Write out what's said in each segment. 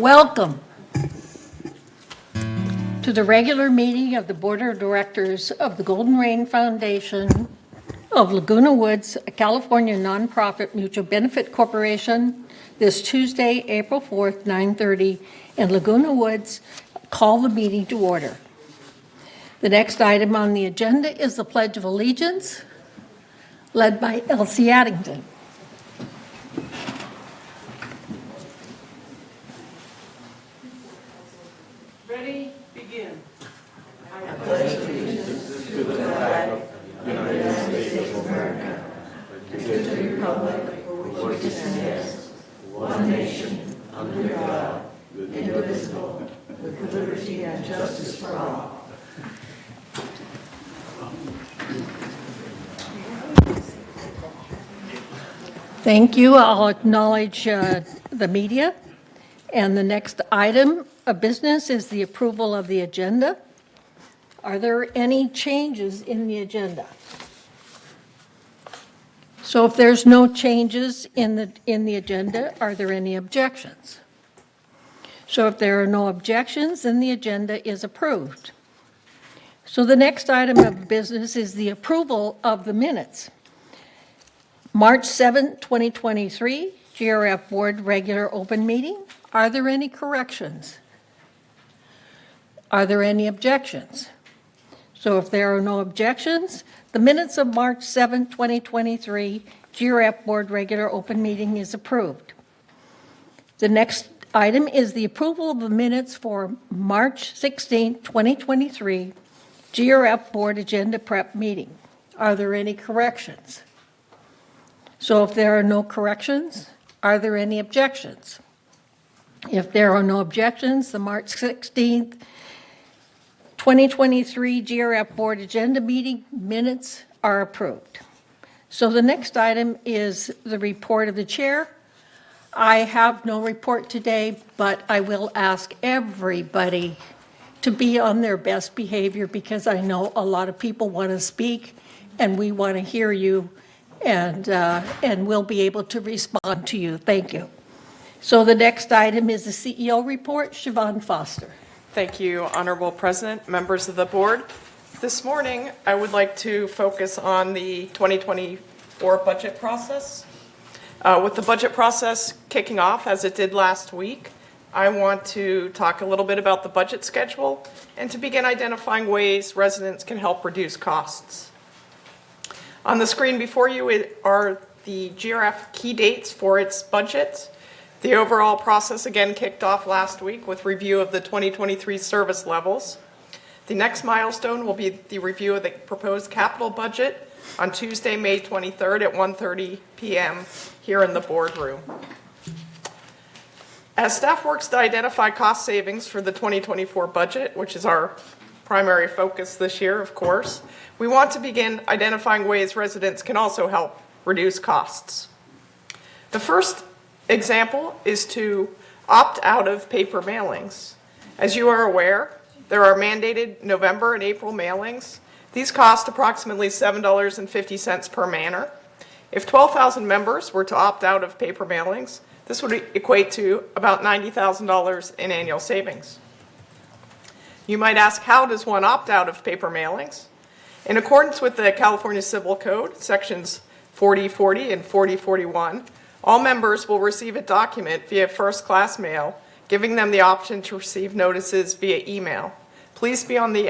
Welcome to the regular meeting of the Board of Directors of the Golden Rain Foundation of Laguna Woods, a California nonprofit mutual benefit corporation, this Tuesday, April 4th, 9:30 in Laguna Woods. Call the meeting to order. The next item on the agenda is the Pledge of Allegiance, led by Elsie Addington. Ready? Begin. I pledge allegiance to the flag of the United States of America and to the republic for which it stands, one nation, under God, indivisible, with liberty and justice for all. Thank you. I'll acknowledge the media. And the next item of business is the approval of the agenda. Are there any changes in the agenda? So if there's no changes in the agenda, are there any objections? So if there are no objections, then the agenda is approved. So the next item of business is the approval of the minutes. March 7, 2023, GRF Board Regular Open Meeting. Are there any corrections? Are there any objections? So if there are no objections, the minutes of March 7, 2023, GRF Board Regular Open Meeting is approved. The next item is the approval of the minutes for March 16, 2023, GRF Board Agenda Prep Meeting. Are there any corrections? So if there are no corrections, are there any objections? If there are no objections, the March 16th, 2023 GRF Board Agenda Meeting minutes are approved. So the next item is the report of the chair. I have no report today, but I will ask everybody to be on their best behavior because I know a lot of people want to speak and we want to hear you and we'll be able to respond to you. Thank you. So the next item is the CEO report. Siobhan Foster. Thank you, Honorable President, members of the board. This morning, I would like to focus on the 2024 budget process. With the budget process kicking off as it did last week, I want to talk a little bit about the budget schedule and to begin identifying ways residents can help reduce costs. On the screen before you are the GRF key dates for its budget. The overall process again kicked off last week with review of the 2023 service levels. The next milestone will be the review of the proposed capital budget on Tuesday, May 23rd at 1:30 p.m. here in the boardroom. As staff works to identify cost savings for the 2024 budget, which is our primary focus this year, of course, we want to begin identifying ways residents can also help reduce costs. The first example is to opt out of paper mailings. As you are aware, there are mandated November and April mailings. These cost approximately $7.50 per manner. If 12,000 members were to opt out of paper mailings, this would equate to about $90,000 in annual savings. You might ask, how does one opt out of paper mailings? In accordance with the California Civil Code, sections 4040 and 4041, all members will receive a document via first-class mail, giving them the option to receive notices via email. Please be on the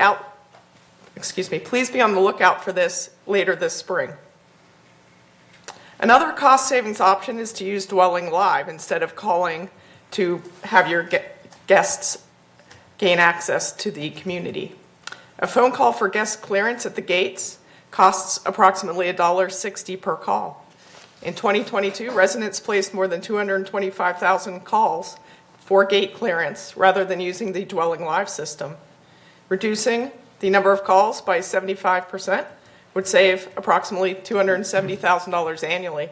lookout for this later this spring. Another cost savings option is to use Dwelling Live instead of calling to have your guests gain access to the community. A phone call for guest clearance at the gates costs approximately $1.60 per call. In 2022, residents placed more than 225,000 calls for gate clearance rather than using the Dwelling Live system. Reducing the number of calls by 75% would save approximately $270,000 annually.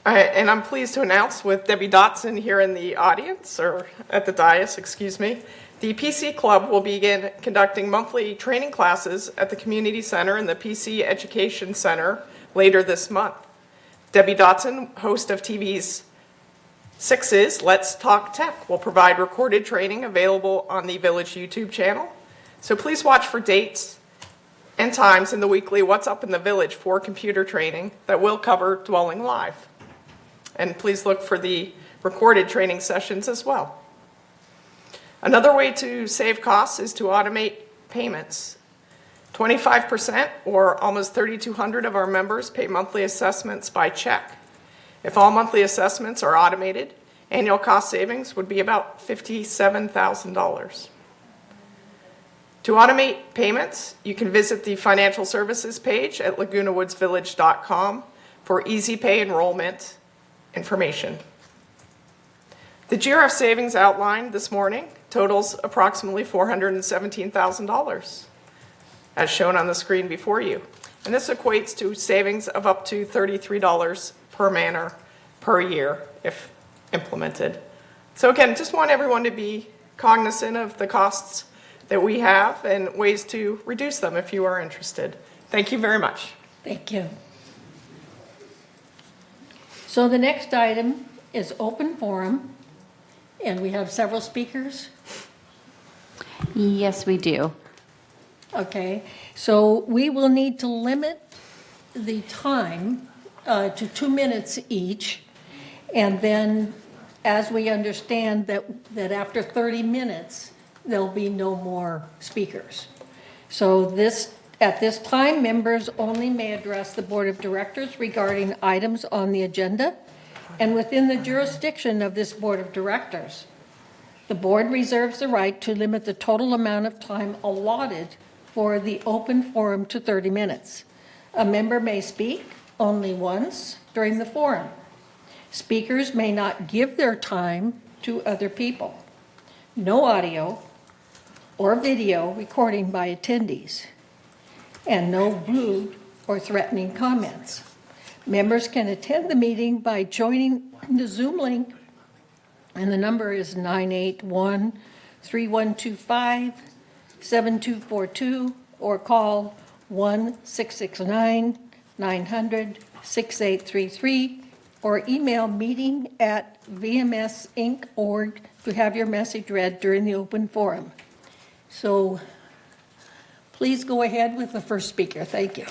And I'm pleased to announce with Debbie Dotson here in the audience, or at the dais, excuse me, the PC Club will begin conducting monthly training classes at the Community Center and the PC Education Center later this month. Debbie Dotson, host of TV's 6 is Let's Talk Tech. We'll provide recorded training available on the Village YouTube channel. So please watch for dates and times in the weekly What's Up in the Village for computer training that will cover Dwelling Live. And please look for the recorded training sessions as well. Another way to save costs is to automate payments. 25% or almost 3,200 of our members pay monthly assessments by check. If all monthly assessments are automated, annual cost savings would be about $57,000. To automate payments, you can visit the financial services page at lagunawoodsvillage.com for easy pay enrollment information. The GRF savings outlined this morning totals approximately $417,000, as shown on the screen before you. And this equates to savings of up to $33 per manor per year if implemented. So again, just want everyone to be cognizant of the costs that we have and ways to reduce them if you are interested. Thank you very much. Thank you. So the next item is open forum, and we have several speakers. Yes, we do. Okay, so we will need to limit the time to 2 minutes each, and then as we understand that after 30 minutes, there'll be no more speakers. So at this time, members only may address the Board of Directors regarding items on the agenda and within the jurisdiction of this Board of Directors. The board reserves the right to limit the total amount of time allotted for the open forum to 30 minutes. A member may speak only once during the forum. Speakers may not give their time to other people. No audio or video recording by attendees, and no rude or threatening comments. Members can attend the meeting by joining the Zoom link, and the number is 981-3125-7242, or call 1-669-900-6833, or email meeting@vmsinc.org to have your message read during the open forum. So please go ahead with the first speaker. Thank you.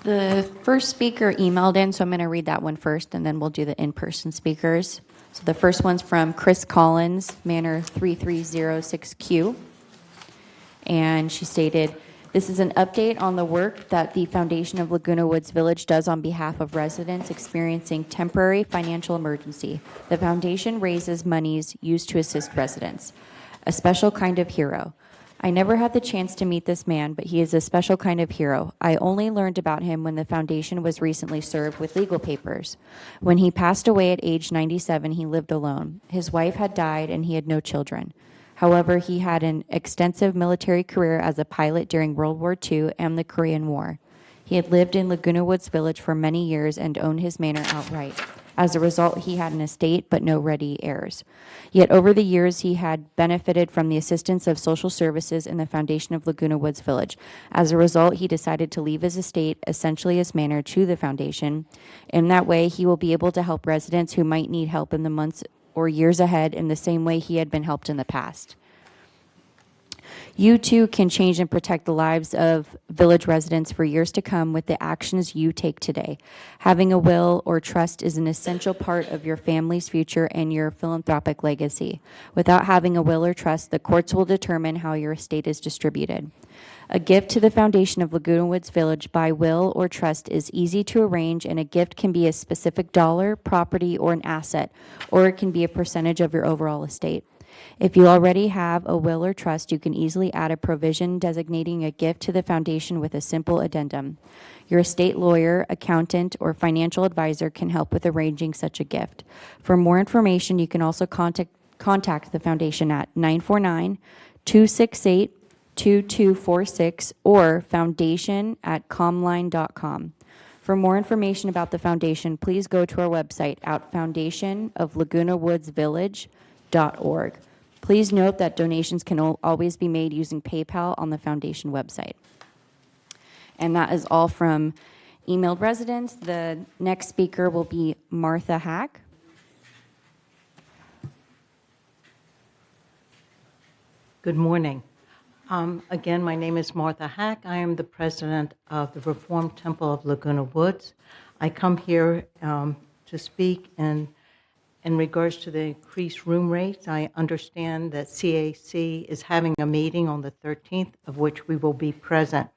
The first speaker emailed in, so I'm going to read that one first, and then we'll do the in-person speakers. So the first one's from Chris Collins, Manor 3306Q. And she stated, "This is an update on the work that the Foundation of Laguna Woods Village does on behalf of residents experiencing temporary financial emergency. The foundation raises monies used to assist residents. A special kind of hero. I never had the chance to meet this man, but he is a special kind of hero. I only learned about him when the foundation was recently served with legal papers. When he passed away at age 97, he lived alone. His wife had died and he had no children. However, he had an extensive military career as a pilot during World War II and the Korean War. He had lived in Laguna Woods Village for many years and owned his manor outright. As a result, he had an estate but no ready heirs. Yet over the years, he had benefited from the assistance of social services in the foundation of Laguna Woods Village. As a result, he decided to leave his estate, essentially his manor, to the foundation. In that way, he will be able to help residents who might need help in the months or years ahead in the same way he had been helped in the past. You too can change and protect the lives of village residents for years to come with the actions you take today. Having a will or trust is an essential part of your family's future and your philanthropic legacy. Without having a will or trust, the courts will determine how your estate is distributed. A gift to the foundation of Laguna Woods Village by will or trust is easy to arrange, and a gift can be a specific dollar, property, or an asset, or it can be a percentage of your overall estate. If you already have a will or trust, you can easily add a provision designating a gift to the foundation with a simple addendum. Your estate lawyer, accountant, or financial advisor can help with arranging such a gift. For more information, you can also contact the foundation at 949-268-2246 or foundation@comline.com. For more information about the foundation, please go to our website at foundationoflagunawoodsvillage.org. Please note that donations can always be made using PayPal on the foundation website. And that is all from emailed residents. The next speaker will be Martha Hack, Good morning. Again, my name is Martha Hack. I am the president of the Reformed Temple of Laguna Woods. I come here to speak in regards to the increased room rates. I understand that CAC is having a meeting on the 13th, of which we will be present.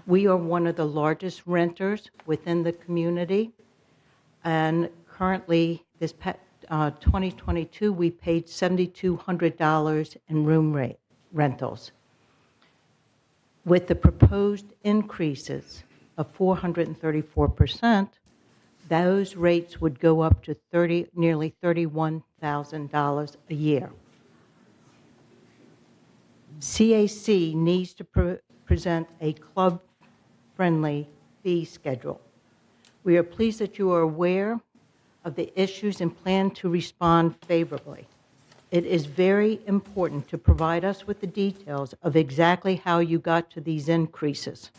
We are one of the largest renters within the community, and currently, this 2022, we paid $7,200 in room rate rentals. With the proposed increases of 434%, those rates would go up to nearly $31,000 a year. CAC needs to present a club-friendly fee schedule. We are pleased that you are aware of the issues and plan to respond favorably. It is very important to provide us with the details of exactly how you got to these increases.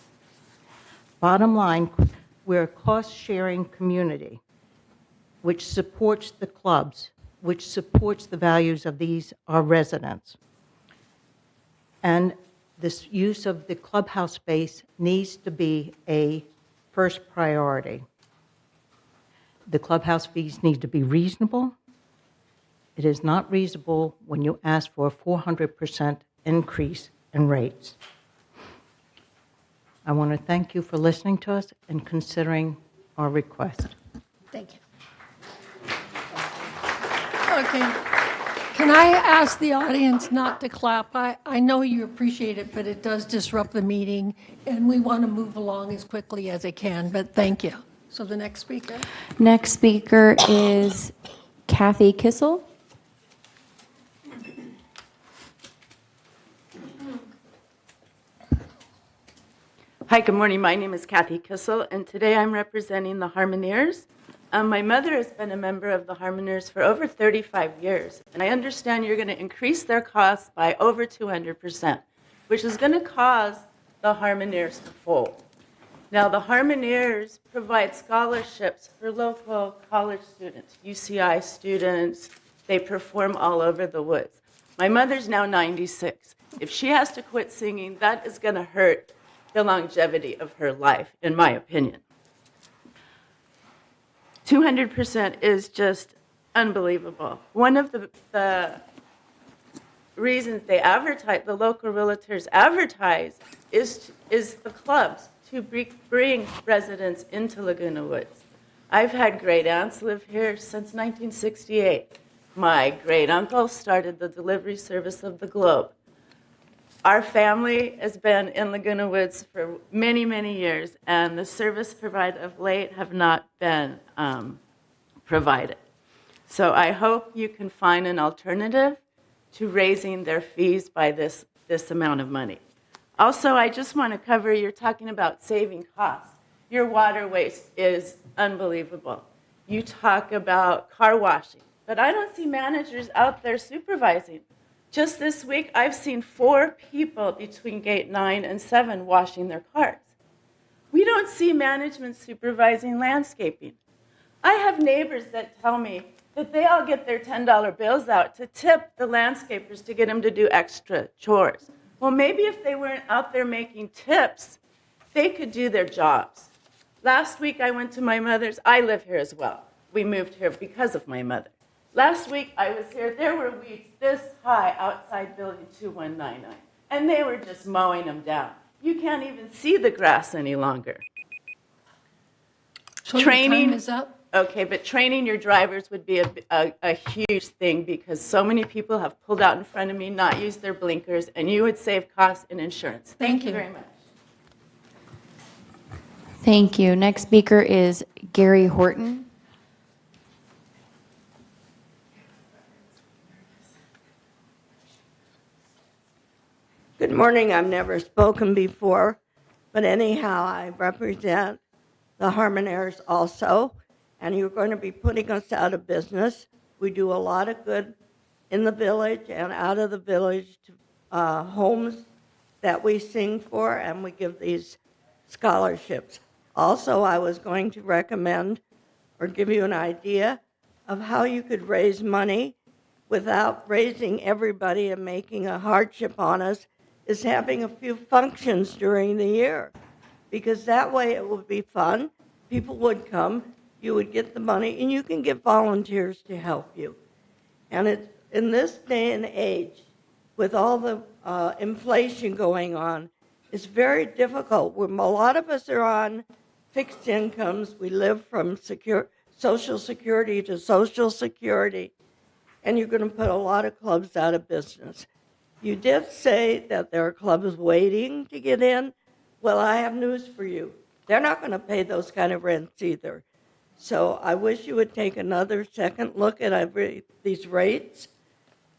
Bottom line, we're a cost-sharing community which supports the clubs, which supports the values of our residents. And this use of the clubhouse space needs to be a first priority. The clubhouse fees need to be reasonable. It is not reasonable when you ask for a 400% increase in rates. I want to thank you for listening to us and considering our request. Thank you. Okay. Can I ask the audience not to clap? I know you appreciate it, but it does disrupt the meeting, and we want to move along as quickly as it can, but thank you. So the next speaker? Next speaker is Kathy Kissel. Hi, good morning. My name is Kathy Kissel, and today I'm representing the Harmoniers. My mother has been a member of the Harmoniers for over 35 years, and I understand you're going to increase their costs by over 200%, which is going to cause the Harmoniers to fold. Now, the Harmoniers provide scholarships for local college students, UCI students. They perform all over the woods. My mother's now 96. If she has to quit singing, that is going to hurt the longevity of her life, in my opinion. 200% is just unbelievable. One of the reasons they advertise, the local realtors advertise, is the clubs to bring residents into Laguna Woods. I've had great aunts live here since 1968. My great uncle started the delivery service of the Globe. Our family has been in Laguna Woods for many, many years, and the service provided of late have not been provided. So I hope you can find an alternative to raising their fees by this amount of money. Also, I just want to cover, you're talking about saving costs. Your water waste is unbelievable. You talk about car washing, but I don't see managers out there supervising. Just this week, I've seen 4 people between gate 9 and 7 washing their cars. We don't see management supervising landscaping. I have neighbors that tell me that they all get their $10 bills out to tip the landscapers to get them to do extra chores. Well, maybe if they weren't out there making tips, they could do their jobs. Last week, I went to my mother's. I live here as well. We moved here because of my mother. Last week, I was here. There were weeds this high outside building 2199, and they were just mowing them down. You can't even see the grass any longer. So Training your time is up. Okay, but training your drivers would be a huge thing because so many people have pulled out in front of me, not used their blinkers, and you would save costs in insurance. Thank you very much. Thank you. Next speaker is Gary Horton. Good morning. I've never spoken before, but anyhow, I represent the Harmoniers also, and you're going to be putting us out of business. We do a lot of good in the village and out of the village to homes that we sing for, and we give these scholarships. Also, I was going to recommend or give you an idea of how you could raise money without raising everybody and making a hardship on us is having a few functions during the year. Because that way it would be fun, people would come, you would get the money, and you can get volunteers to help you. And it's, in this day and age, with all the inflation going on, it's very difficult. When a lot of us are on fixed incomes, we live from Social Security to Social Security, and you're going to put a lot of clubs out of business. You did say that there are clubs waiting to get in. Well, I have news for you. They're not going to pay those kind of rents either. So I wish you would take another second look at these rates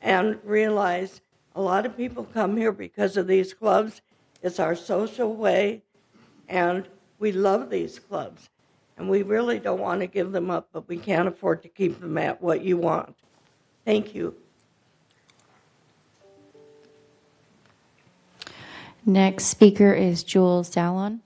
and realize a lot of people come here because of these clubs. It's our social way, and we love these clubs. And we really don't want to give them up, but we can't afford to keep them at what you want. Thank you. Next speaker is Jules Zalon.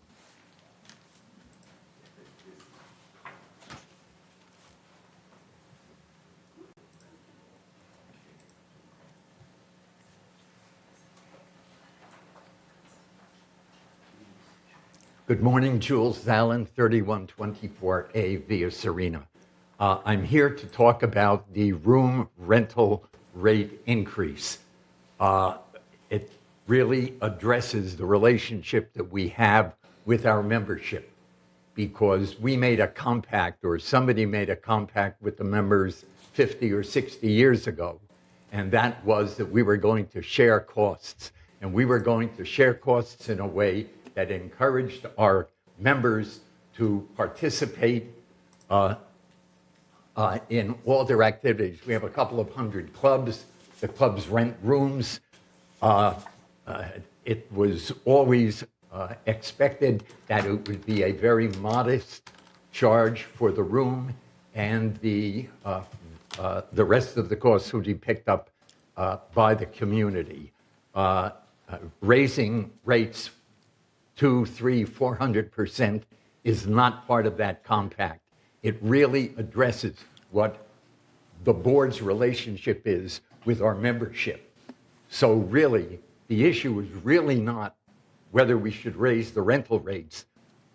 Good morning, Jules Zalon, 3124A Via Serena. I'm here to talk about the room rental rate increase. It really addresses the relationship that we have with our membership, because we made a compact, or somebody made a compact with the members 50 or 60 years ago, and that was that we were going to share costs, and we were going to share costs in a way that encouraged our members to participate in all their activities. We have a couple of hundred clubs. The clubs rent rooms. It was always expected that it would be a very modest charge for the room, and the rest of the costs would be picked up by the community. Raising rates 200%, 300%, 400% is not part of that compact. It really addresses what the board's relationship is with our membership. So really, the issue is really not whether we should raise the rental rates.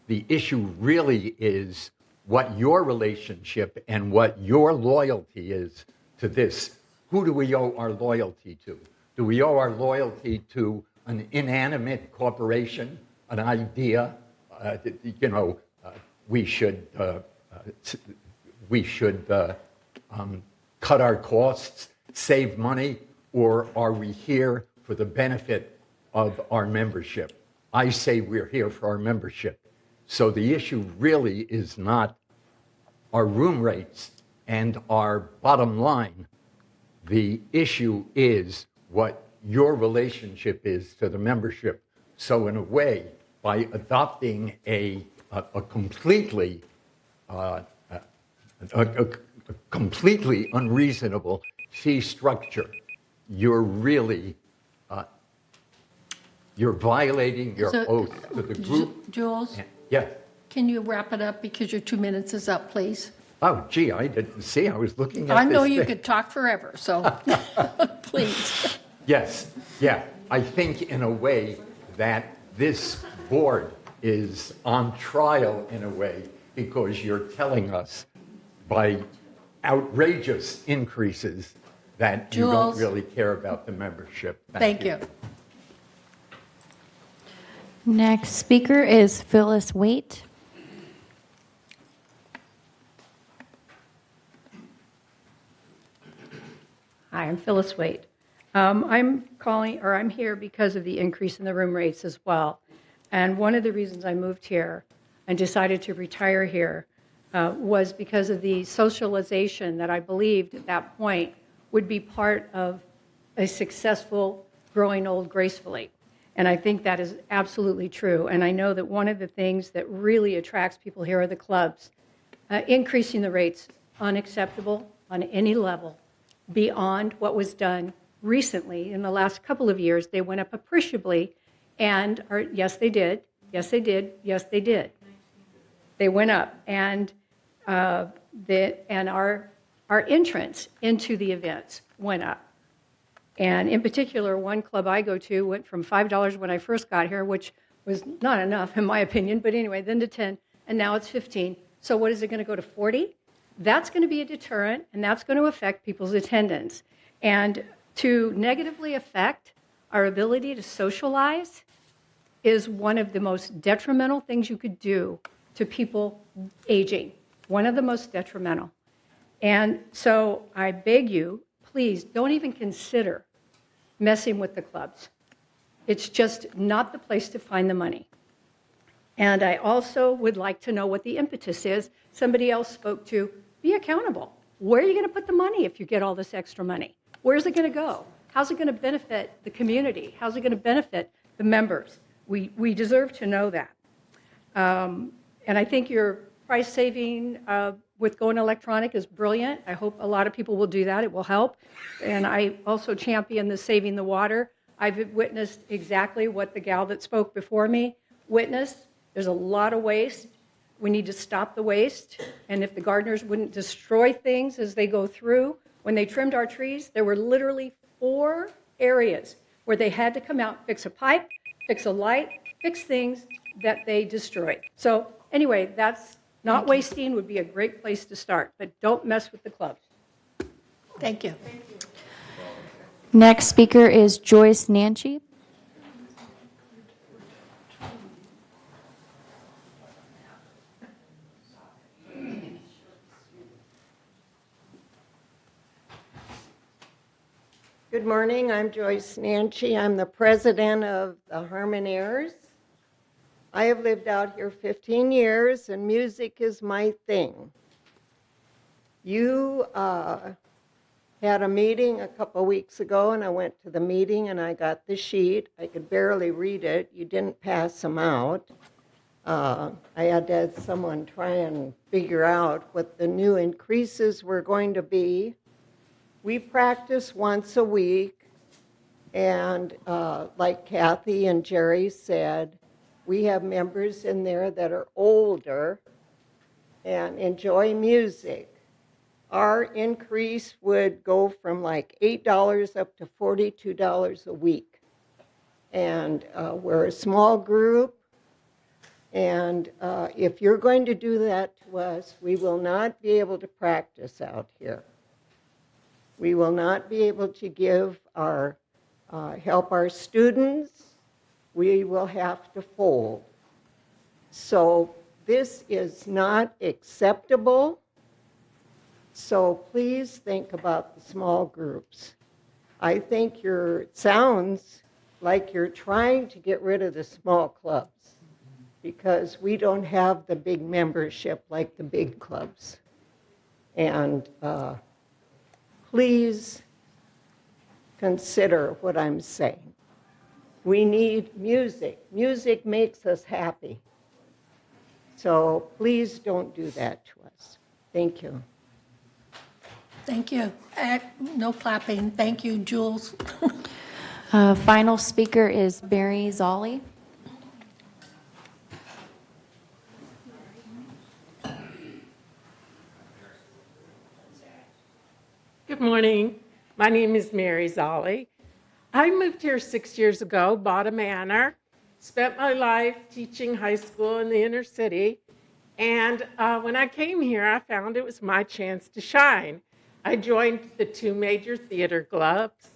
The issue really is what your relationship and what your loyalty is to this. Who do we owe our loyalty to? Do we owe our loyalty to an inanimate corporation, an idea? We should cut our costs, save money, or are we here for the benefit of our membership? I say we're here for our membership. So the issue really is not our room rates and our bottom line. The issue is what your relationship is to the membership. So in a way, by adopting a completely unreasonable fee structure, you're really you're violating your So, oath to the group. Jules, Yeah. can you wrap it up because your 2 minutes is up, please? Oh, gee, I didn't see. I was looking at I know this you thing. could talk forever, so please. Yes, yeah. I think in a way that this board is on trial in a way, because you're telling us by outrageous increases that you don't Jules. really care about the membership. Thank you. Next speaker is Phyllis Waite. Hi, I'm Phyllis Waite. I'm here because of the increase in the room rates as well. And one of the reasons I moved here and decided to retire here was because of the socialization that I believed at that point would be part of a successful growing old gracefully. And I think that is absolutely true. And I know that one of the things that really attracts people here are the clubs. Increasing the rates, unacceptable on any level, beyond what was done recently. In the last couple of years, they went up appreciably, and yes, they did. Yes, they did. Yes, they did. They went up, and our entrance into the events went up. And in particular, one club I go to went from $5 when I first got here, which was not enough in my opinion, but anyway, then to 10, and now it's 15. So what is it going to go to 40? That's going to be a deterrent, and that's going to affect people's attendance. And to negatively affect our ability to socialize is one of the most detrimental things you could do to people aging, one of the most detrimental. And so I beg you, please don't even consider messing with the clubs. It's just not the place to find the money. And I also would like to know what the impetus is. Somebody else spoke to, be accountable. Where are you going to put the money if you get all this extra money? Where's it going to go? How's it going to benefit the community? How's it going to benefit the members? We deserve to know that. And I think your price saving with going electronic is brilliant. I hope a lot of people will do that. It will help. And I also champion the saving the water. I've witnessed exactly what the gal that spoke before me witnessed. There's a lot of waste. We need to stop the waste. And if the gardeners wouldn't destroy things as they go through, when they trimmed our trees, there were literally 4 areas where they had to come out, fix a pipe, fix a light, fix things that they destroyed. So anyway, that's not wasting would be a great place to start, but don't mess with the clubs. Thank you. Next speaker is Joyce Nanchi. Good morning, I'm Joyce Nanchi. I'm the president of the Harmonaires. I have lived out here 15 years and music is my thing. You had a meeting a couple weeks ago and I went to the meeting and I got the sheet. I could barely read it. You didn't pass them out. I had to have someone try and figure out what the new increases were going to be. We practice once a week, and like Kathy and Jerry said, we have members in there that are older and enjoy music. Our increase would go from like $8 up to $42 a week. And we're a small group, and if you're going to do that to us, we will not be able to practice out here. We will not be able to give our, help our students. We will have to fold. So this is not acceptable. So please think about the small groups. I think it sounds like you're trying to get rid of the small clubs because we don't have the big membership like the big clubs. And please consider what I'm saying. We need music. Music makes us happy. So please don't do that to us. Thank you. Thank you. No clapping. Thank you, Jules. Final speaker is Barry Zolli. Good morning. My name is Mary Zolli. I moved here 6 years ago, bought a manor, spent my life teaching high school in the inner city, and when I came here, I found it was my chance to shine. I joined the 2 major theater clubs,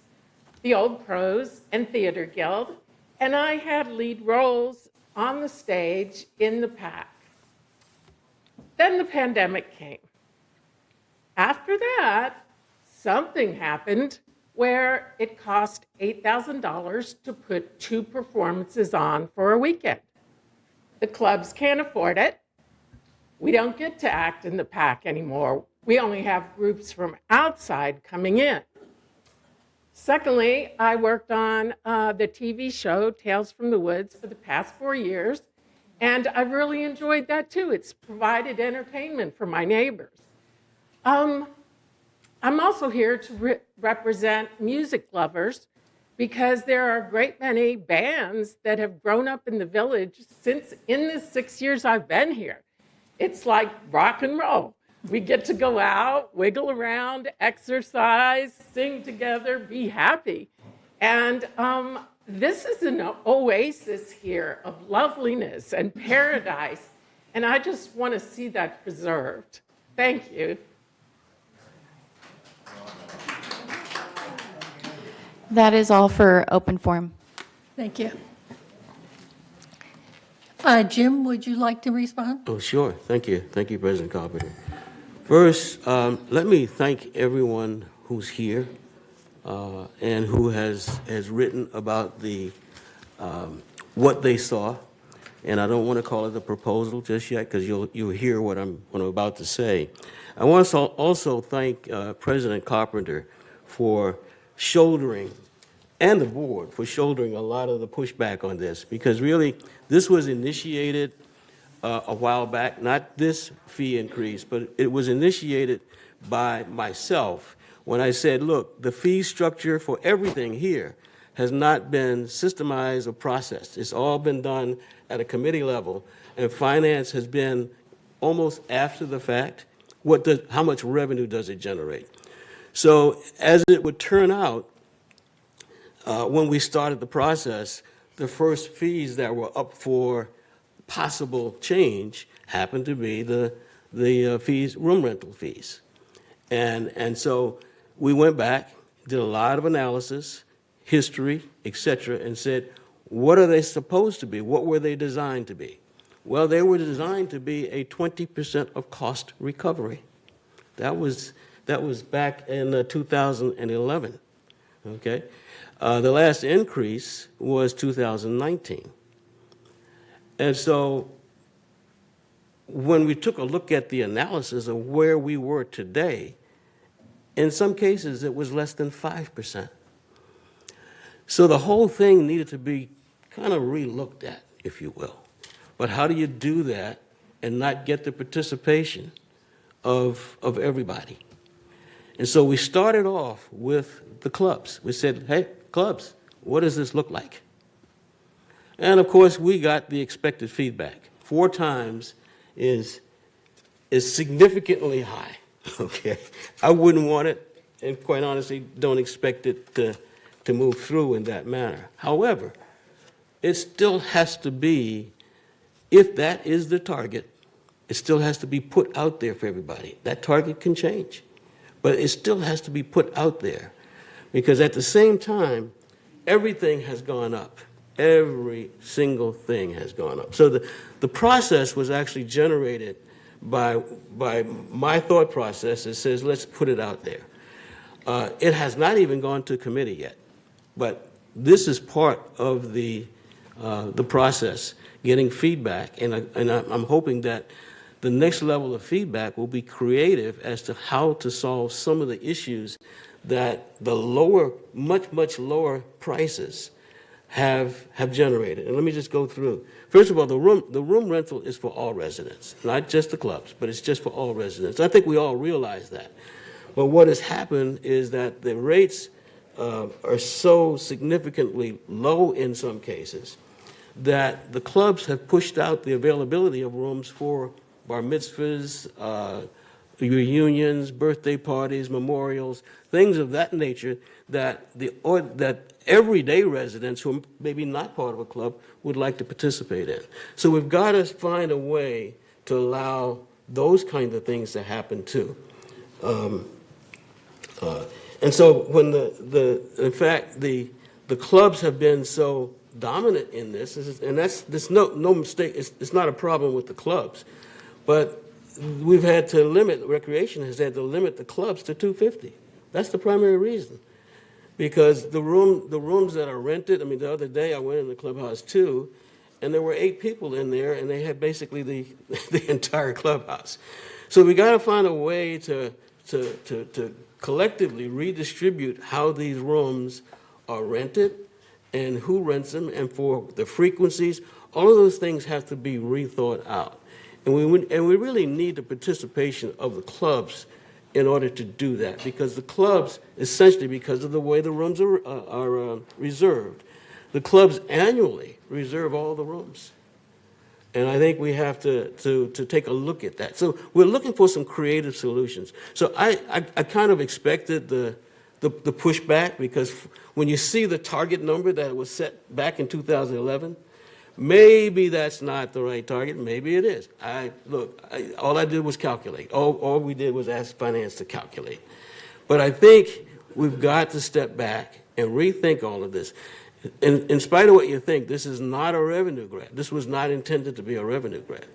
the Old Pros and Theater Guild, and I had lead roles on the stage in the pack. Then the pandemic came. After that, something happened where it cost $8,000 to put 2 performances on for a weekend. The clubs can't afford it. We don't get to act in the pack anymore. We only have groups from outside coming in. Secondly, I worked on the TV show Tales from the Woods for the past 4 years, and I've really enjoyed that too. It's provided entertainment for my neighbors. I'm also here to represent music lovers because there are a great many bands that have grown up in the village since in the 6 years I've been here. It's like rock and roll. We get to go out, wiggle around, exercise, sing together, be happy. And this is an oasis here of loveliness and paradise. And I just want to see that preserved. Thank you. That is all for open forum. Thank you. Jim, would you like to respond? Oh, sure. Thank you. Thank you, President Carpenter. First, let me thank everyone who's here and who has written about the what they saw. And I don't want to call it a proposal just yet because you'll hear what I'm about to say. I want to also thank President Carpenter for shouldering, and the board for shouldering a lot of the pushback on this, because really this was initiated a while back, not this fee increase, but it was initiated by myself when I said, look, the fee structure for everything here has not been systemized or processed. It's all been done at a committee level, and finance has been almost after the fact. How much revenue does it generate? So as it would turn out, when we started the process, the first fees that were up for possible change happened to be the fees, room rental fees. And so we went back, did a lot of analysis, history, et cetera, and said, what are they supposed to be? What were they designed to be? Well, they were designed to be a 20% of cost recovery. That was back in 2011, okay? The last increase was 2019. And so when we took a look at the analysis of where we were today, in some cases it was less than 5%. So the whole thing needed to be kind of re-looked at, if you will. But how do you do that and not get the participation of everybody? And so we started off with the clubs. We said, hey, clubs, what does this look like? And of course, we got the expected feedback. 4 times is significantly high, okay? I wouldn't want it, and quite honestly, don't expect it to move through in that manner. However, it still has to be, if that is the target, it still has to be put out there for everybody. That target can change, but it still has to be put out there, because at the same time, everything has gone up. Every single thing has gone up. So the process was actually generated by my thought process that says, let's put it out there. It has not even gone to committee yet, but this is part of the process, getting feedback, and I'm hoping that the next level of feedback will be creative as to how to solve some of the issues that the lower, much lower prices have generated. And let me just go through. First of all, the room rental is for all residents, not just the clubs, but it's just for all residents. I think we all realize that. But what has happened is that the rates are so significantly low in some cases that the clubs have pushed out the availability of rooms for bar mitzvahs, reunions, birthday parties, memorials, things of that nature that everyday residents who are maybe not part of a club would like to participate in. So we've got to find a way to allow those kinds of things to happen too. And so when in fact the clubs have been so dominant in this, and that's no mistake, it's not a problem with the clubs, but we've had to limit, recreation has had to limit the clubs to 250. That's the primary reason. Because the rooms that are rented, I mean, the other day I went in the clubhouse too, and there were 8 people in there, and they had basically the entire clubhouse. So we got to find a way to collectively redistribute how these rooms are rented and who rents them, and for the frequencies. All of those things have to be rethought out. And we really need the participation of the clubs in order to do that, because the clubs, essentially because of the way the rooms are reserved, the clubs annually reserve all the rooms. And I think we have to take a look at that. So we're looking for some creative solutions. So I kind of expected the pushback, because when you see the target number that was set back in 2011, maybe that's not the right target. Maybe it is. All I did was calculate. All we did was ask finance to calculate. But I think we've got to step back and rethink all of this. In spite of what you think, this is not a revenue grab. This was not intended to be a revenue grab.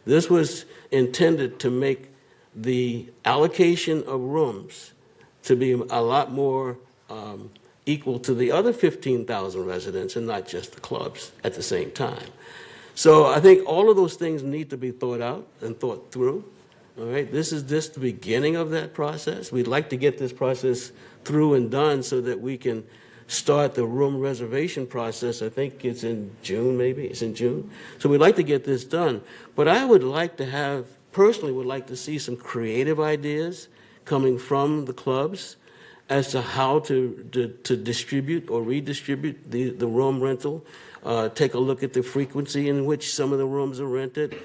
This was intended to make the allocation of rooms to be a lot more equal to the other 15,000 residents and not just the clubs at the same time. So I think all of those things need to be thought out and thought through. All right, this is just the beginning of that process. We'd like to get this process through and done so that we can start the room reservation process. I think it's in June, maybe. It's in June. So we'd like to get this done. But I would like to personally would like to see some creative ideas coming from the clubs as to how to distribute or redistribute the room rental. Take a look at the frequency in which some of the rooms are rented,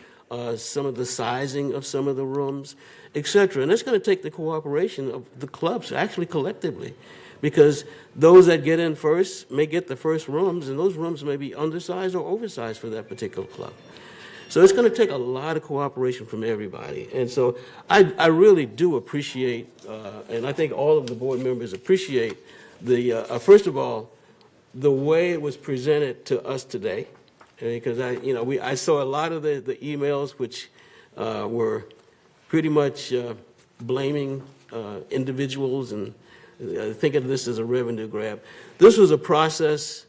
some of the sizing of some of the rooms, etc. And it's going to take the cooperation of the clubs, actually collectively, because those that get in first may get the first rooms, and those rooms may be undersized or oversized for that particular club. So it's going to take a lot of cooperation from everybody. And so I really do appreciate, and I think all of the board members appreciate, first of all, the way it was presented to us today, because I saw a lot of the emails which were pretty much blaming individuals and think of this as a revenue grab. This was a process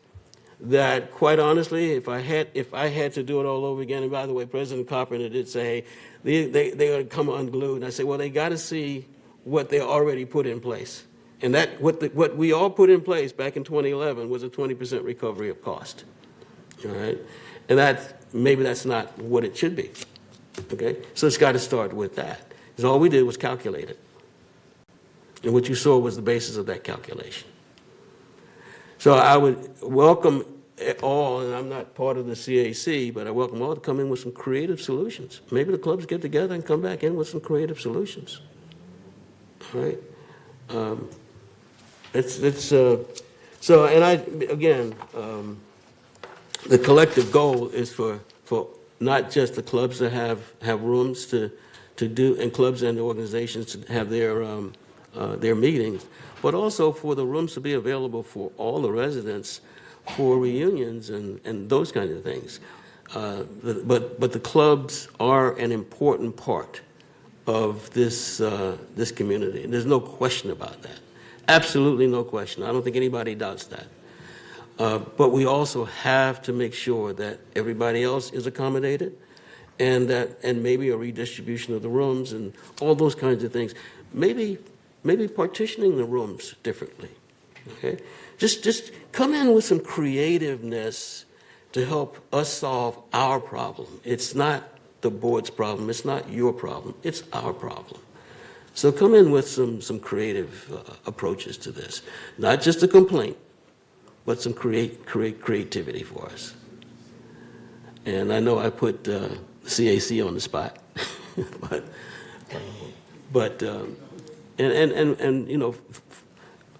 that, quite honestly, if I had to do it all over again, and by the way, President Carpenter did say, hey, they're going to come unglued. And I said, well, they got to see what they already put in place. And that what we all put in place back in 2011 was a 20% recovery of cost. All right? And maybe that's not what it should be. Okay? So it's got to start with that. Because all we did was calculate it. And what you saw was the basis of that calculation. So I would welcome all, and I'm not part of the CAC, but I welcome all to come in with some creative solutions. Maybe the clubs get together and come back in with some creative solutions. All right? So, and again, the collective goal is for not just the clubs to have rooms to do, and clubs and organizations to have their meetings, but also for the rooms to be available for all the residents for reunions and those kinds of things. But the clubs are an important part of this community. There's no question about that. Absolutely no question. I don't think anybody doubts that. But we also have to make sure that everybody else is accommodated, and maybe a redistribution of the rooms and all those kinds of things. Maybe partitioning the rooms differently. Okay? Just come in with some creativeness to help us solve our problem. It's not the board's problem. It's not your problem. It's our problem. So come in with some creative approaches to this. Not just a complaint, but some creativity for us. And I know I put CAC on the spot, but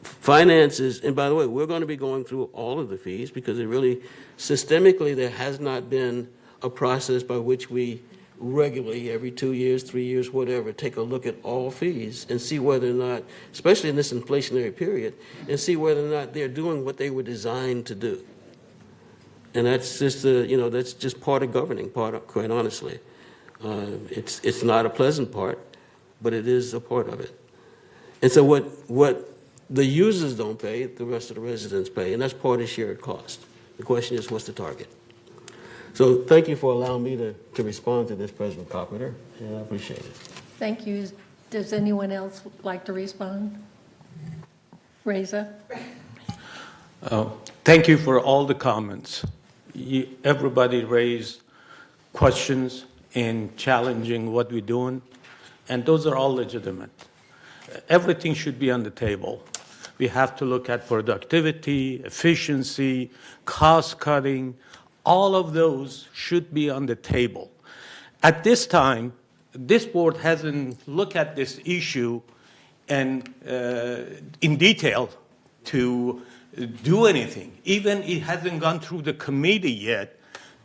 finances, and by the way, we're going to be going through all of the fees because it really, systemically, there has not been a process by which we regularly, every 2 years, 3 years, whatever, take a look at all fees and see whether or not, especially in this inflationary period, and see whether or not they're doing what they were designed to do. And that's just, that's just part of governing, quite honestly. It's not a pleasant part, but it is a part of it. And so what the users don't pay, the rest of the residents pay, and that's part of shared cost. The question is, what's the target? So thank you for allowing me to respond to this, President Carpenter, and I appreciate it. Thank you. Does anyone else like to respond? Reza? Thank you for all the comments. Everybody raised questions in challenging what we're doing, and those are all legitimate. Everything should be on the table. We have to look at productivity, efficiency, cost cutting, All of those should be on the table. At this time, this board hasn't looked at this issue and in detail to do anything. Even it hasn't gone through the committee yet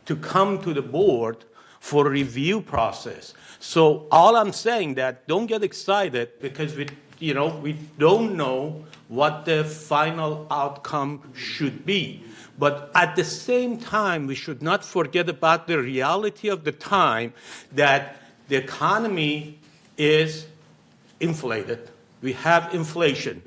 to come to the board for a review process. So all I'm saying that don't get excited because we don't know what the final outcome should be. But at the same time, we should not forget about the reality of the time that the economy is inflated. We have inflation.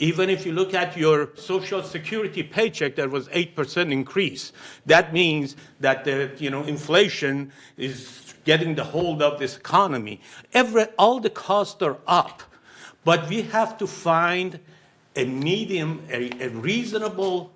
Even if you look at your Social Security paycheck, there was 8% increase. That means that the inflation is getting the hold of this economy. All the costs are up, but we have to find a medium, a reasonable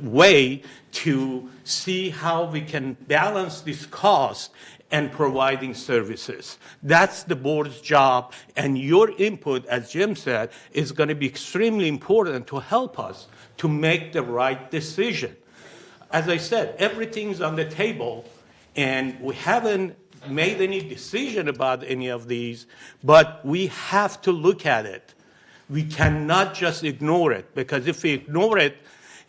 way to see how we can balance this cost and providing services. That's the board's job, and your input, as Jim said, is going to be extremely important to help us to make the right decision. As I said, everything's on the table, and we haven't made any decision about any of these, but we have to look at it. We cannot just ignore it, because if we ignore it,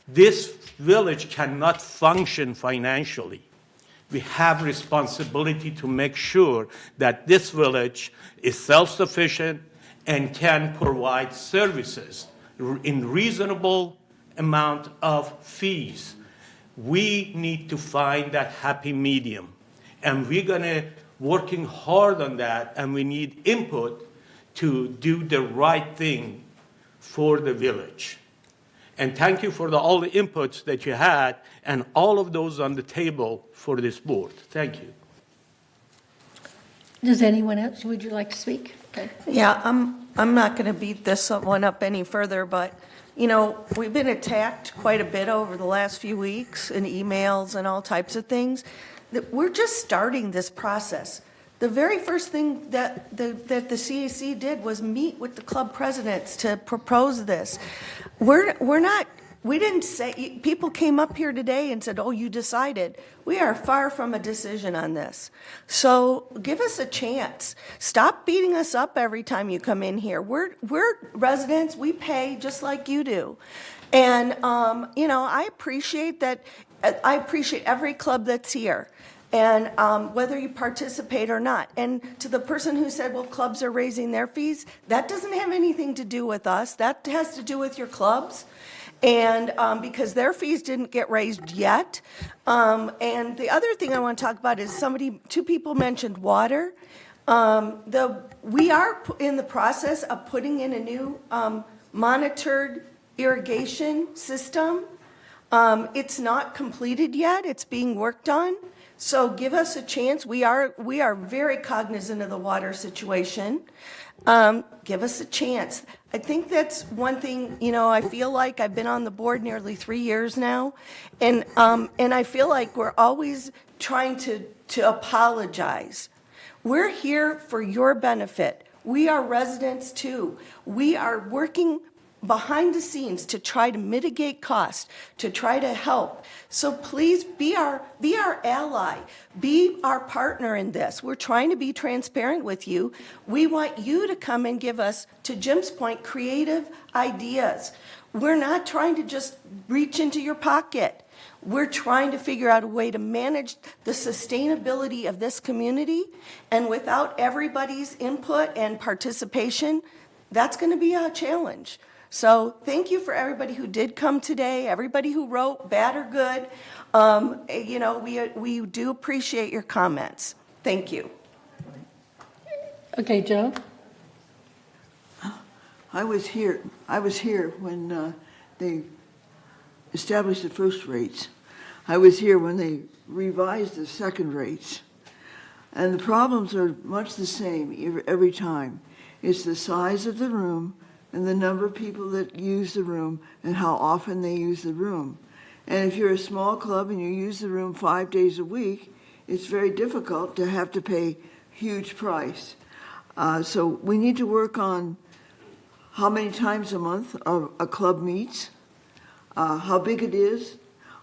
this village cannot function financially. We have responsibility to make sure that this village is self-sufficient and can provide services in reasonable amount of fees. We need to find that happy medium, and we're gonna working hard on that, and we need input to do the right thing for the village. And thank you for all the inputs that you had and all of those on the table for this board. Thank you. Does anyone else, would you like to speak? Okay. Yeah, I'm not going to beat this one up any further, but, we've been attacked quite a bit over the last few weeks in emails and all types of things. We're just starting this process. The very first thing that the CAC did was meet with the club presidents to propose this. We didn't say, people came up here today and said, oh, you decided. We are far from a decision on this. So give us a chance. Stop beating us up every time you come in here. We're residents, we pay just like you do. And, I appreciate that. I appreciate every club that's here. And whether you participate or not. And to the person who said, well, clubs are raising their fees, that doesn't have anything to do with us. That has to do with your clubs. And because their fees didn't get raised yet. And the other thing I want to talk about is two people mentioned water. We are in the process of putting in a new monitored irrigation system. It's not completed yet. It's being worked on. So give us a chance. We are very cognizant of the water situation. Give us a chance. I think that's one thing, I feel like I've been on the board nearly 3 years now. And I feel like we're always trying to apologize. We're here for your benefit. We are residents too. We are working behind the scenes to try to mitigate costs, to try to help. So please be our ally, be our partner in this. We're trying to be transparent with you. We want you to come and give us, to Jim's point, creative ideas. We're not trying to just reach into your pocket. We're trying to figure out a way to manage the sustainability of this community, and without everybody's input and participation, that's going to be a challenge. So thank you for everybody who did come today, everybody who wrote, bad or good. We do appreciate your comments. Thank you. Okay, Joe? I was here when they established the first rates. I was here when they revised the second rates. And the problems are much the same every time. It's the size of the room and the number of people that use the room and how often they use the room. And if you're a small club and you use the room 5 days a week, it's very difficult to have to pay huge price. So we need to work on how many times a month a club meets, how big it is,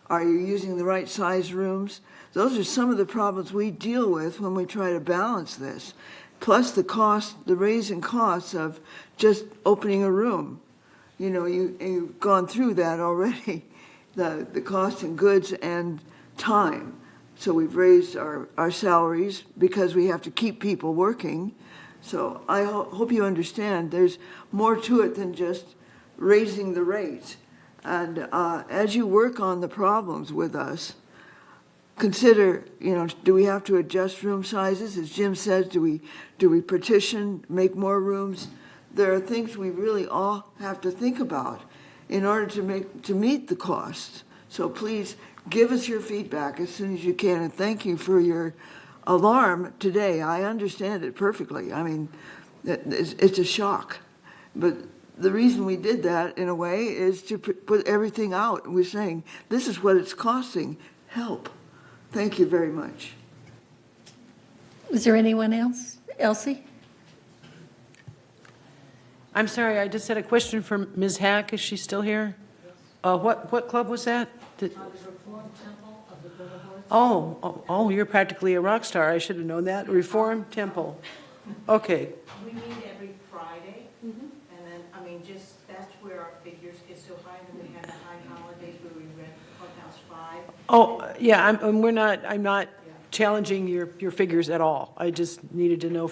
Are you using the right size rooms? Those are some of the problems we deal with when we try to balance this. Plus the cost, the raising costs of just opening a room. You know, you've gone through that already, the cost in goods and time. So we've raised our salaries because we have to keep people working. So I hope you understand there's more to it than just raising the rates. And as you work on the problems with us, consider, you know, do we have to adjust room sizes? As Jim says, do we partition, make more rooms? There are things we really all have to think about in order to meet the costs. So please give us your feedback as soon as you can, and thank you for your alarm today. I understand it perfectly. I mean, it's a shock. But the reason we did that, in a way, is to put everything out. We're saying, this is what it's costing. Help. Thank you very much. Is there anyone else? Elsie? I'm sorry, I just had a question for Ms. Hack. Is she still here? What club was that? Oh, you're practically a rock star. I should have known that. Reform Temple. Okay. We meet every Friday, and then, I mean, just, that's where our figures get so high, and then we have the high holidays where we rent Clubhouse 5. Oh, yeah, I'm not challenging your figures at all. I just needed to know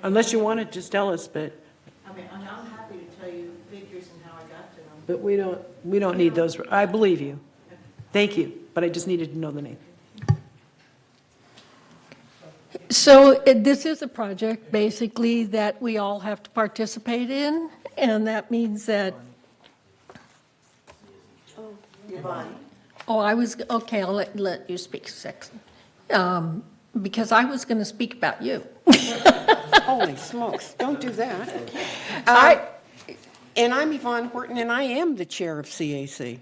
unless you want to just tell us, but. I mean, I'm happy to tell you figures and how I got to them. But we don't need those. I believe you. Thank you, but I just needed to know the name. So this is a project, basically, that we all have to participate in, and that means that, Yvonne. okay, I'll let you speak a second. Because I was going to speak about you. Holy smokes, don't do that. And I'm Yvonne Horton, and I am the chair of CAC.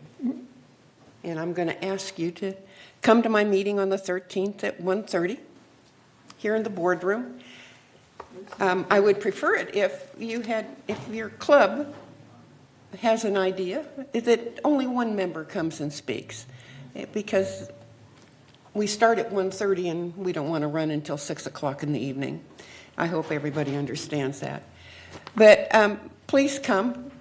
And I'm going to ask you to come to my meeting on the 13th at 1:30 here in the boardroom. I would prefer it if your club has an idea that only one member comes and speaks, because we start at 1:30 and we don't want to run until 6 o'clock in the evening. I hope everybody understands that. But please come.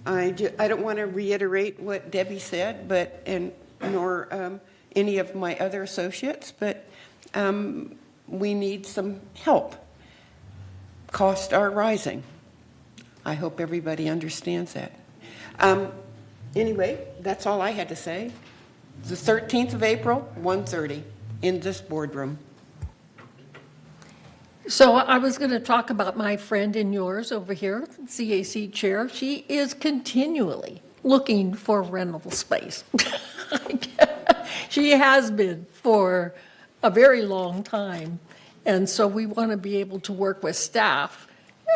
I don't want to reiterate what Debbie said, nor any of my other associates, but we need some help. Costs are rising. I hope everybody understands that. Anyway, that's all I had to say. The 13th of April, 1:30, in this boardroom. So I was going to talk about my friend and yours over here, CAC chair. She is continually looking for rentable space. She has been for a very long time. And so we want to be able to work with staff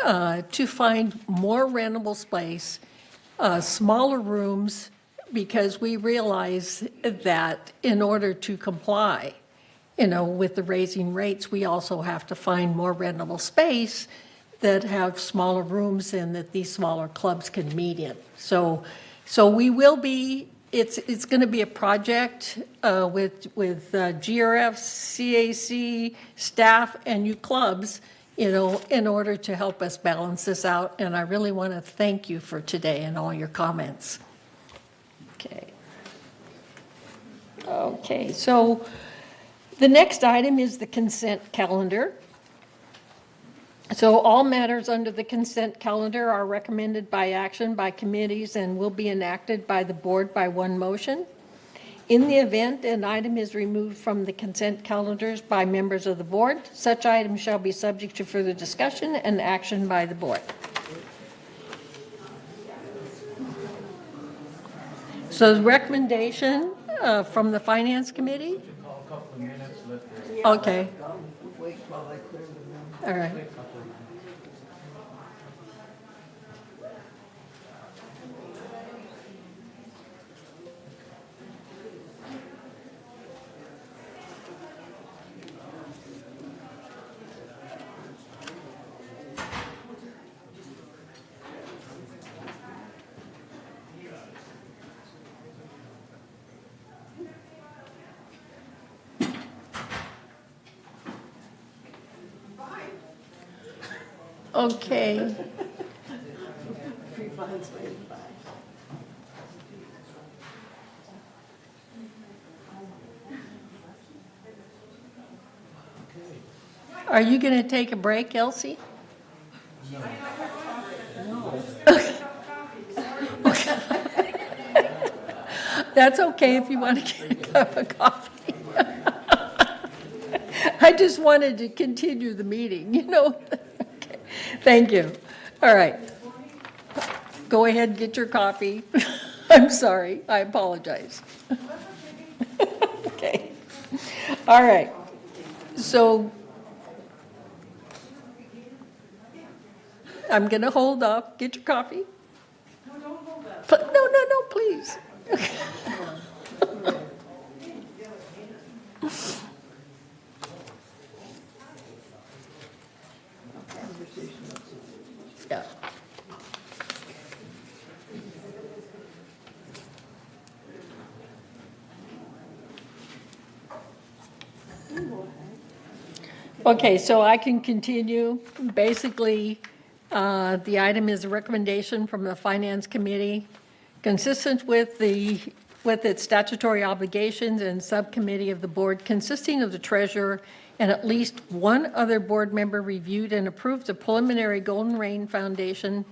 to find more rentable space, smaller rooms, because we realize that in order to comply, with the raising rates, we also have to find more rentable space that have smaller rooms and that these smaller clubs can meet in. So we will be, it's going to be a project with GRF, CAC, staff, and you clubs, in order to help us balance this out. And I really want to thank you for today and all your comments. Okay, so the next item is the consent calendar. So all matters under the consent calendar are recommended by action by committees and will be enacted by the board by one motion. In the event an item is removed from the consent calendars by members of the board, such item shall be subject to further discussion and action by the board. So the recommendation from the Finance Committee? Okay. Wait while I clear the room. All right. Okay. Are you going to take a break, Elsie? That's okay if you want to get a cup of coffee. I just wanted to continue the meeting, you know? Okay. Thank you. All right. Go ahead and get your coffee. I'm sorry. I apologize. Okay. All right. So I'm going to hold off. Get your coffee. No, don't hold up. No, please. Yeah. Okay, so I can continue. Basically, the item is a recommendation from the Finance Committee, consistent with its statutory obligations and subcommittee of the board, consisting of the treasurer and at least one other board member, reviewed and approved the preliminary Golden Rain Foundation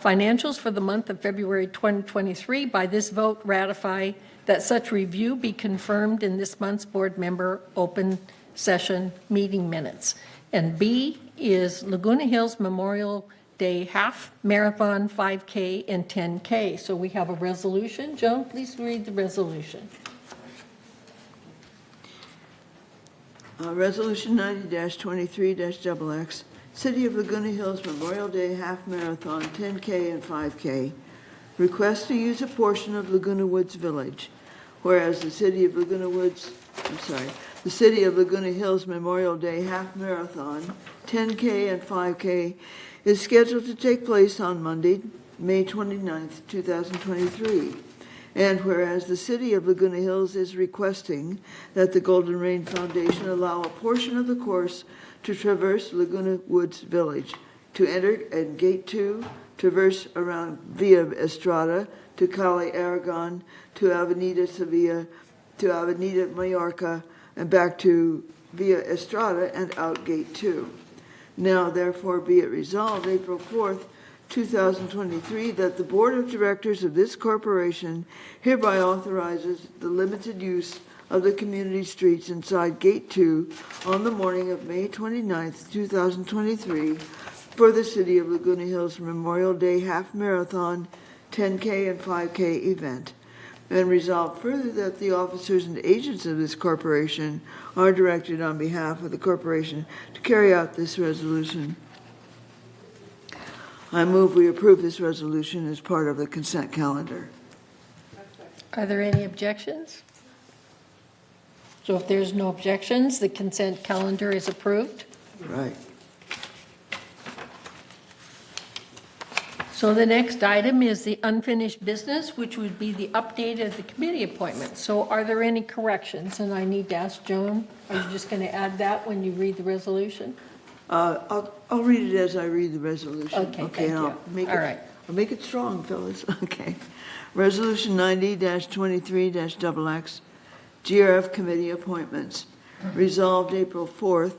financials for the month of February 2023. By this vote, ratify that such review be confirmed in this month's board member open session meeting minutes. And B is Laguna Hills Memorial Day Half Marathon 5K and 10K. So we have a resolution. Joan, please read the resolution. Resolution 90-23-XX, City of Laguna Hills Memorial Day Half Marathon 10K and 5K. Request to use a portion of Laguna Woods Village, whereas the City of Laguna Hills Memorial Day Half Marathon 10K and 5K is scheduled to take place on Monday, May 29th, 2023. And whereas the City of Laguna Hills is requesting that the Golden Rain Foundation allow a portion of the course to traverse Laguna Woods Village, to enter at Gate 2, traverse around Via Estrada, to Calle Aragon, to Avenida Sevilla, to Avenida Mallorca, and back to Via Estrada and out Gate 2. Now, therefore, be it resolved, April 4th, 2023, that the Board of Directors of this corporation hereby authorizes the limited use of the community streets inside Gate 2 on the morning of May 29th, 2023, for the City of Laguna Hills Memorial Day Half Marathon 10K and 5K event. And resolve further that the officers and agents of this corporation are directed on behalf of the corporation to carry out this resolution. I move we approve this resolution as part of the consent calendar. Are there any objections? So if there's no objections, the consent calendar is approved. Right. So the next item is the unfinished business, which would be the update of the committee appointments. So are there any corrections? And I need to ask Joan, are you just going to add that when you read the resolution? I'll read it as I read the resolution. Okay, thank you. All right. I'll make it strong, fellas. Okay. Resolution 90-23-XX, GRF Committee Appointments. Resolved April 4th,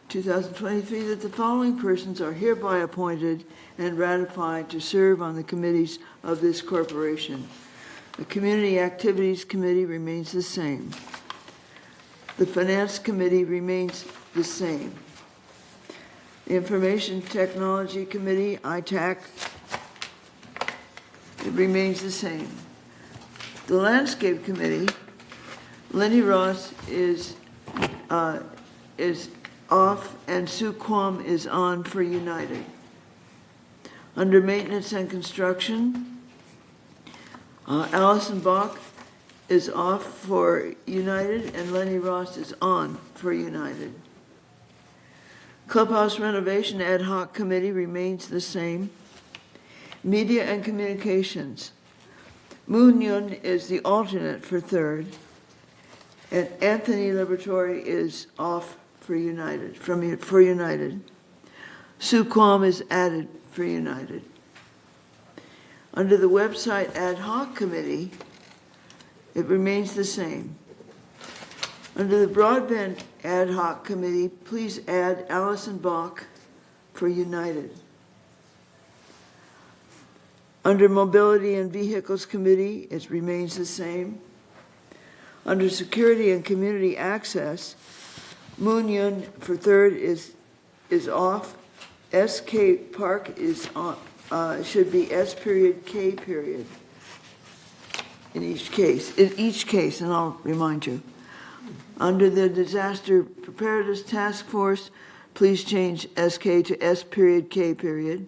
2023, that the following persons are hereby appointed and ratified to serve on the committees of this corporation. The Community Activities Committee remains the same. The Finance Committee remains the same. The Information Technology Committee, ITAC, it remains the same. The Landscape Committee, Lenny Ross is off and Sue Quam is on for United. Under Maintenance and Construction, Allison Bach is off for United and Lenny Ross is on for United. Clubhouse Renovation Ad Hoc Committee remains the same. Media and Communications, Moon Yun is the alternate for third, and Anthony Liberatore is off for United. Suquam is added for United. Under the website ad hoc committee, it remains the same. Under the broadband ad hoc committee, please add Allison Bach for United. Under mobility and vehicles committee, it remains the same. Under security and community access, Moon Yun for third is off. SK Park is on, should be S period K period in each case, and I'll remind you. Under the Disaster Preparedness Task Force, please change SK to S period K period.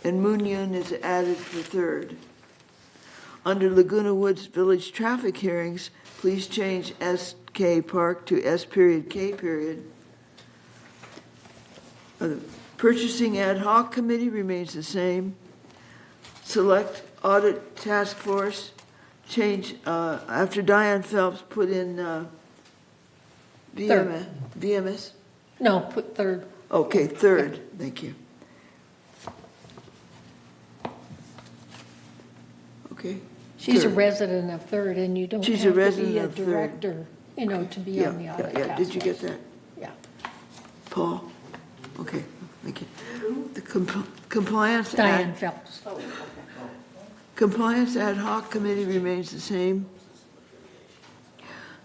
And Moon Yun is added for third. Under Laguna Woods Village traffic hearings, please change SK Park to S period K period. The Purchasing Ad Hoc Committee remains the same. Select Audit Task Force, change, after Diane Phelps, put in VMS? No, put third. Okay, third, thank you. Okay. She's a third. resident of Third, and you don't have She's a to be resident a of Third. director, to be on the audit task Did you get force. that? Yeah. Paul? Okay, thank you. The compliance. Diane Phelps. Compliance Ad Hoc Committee remains the same.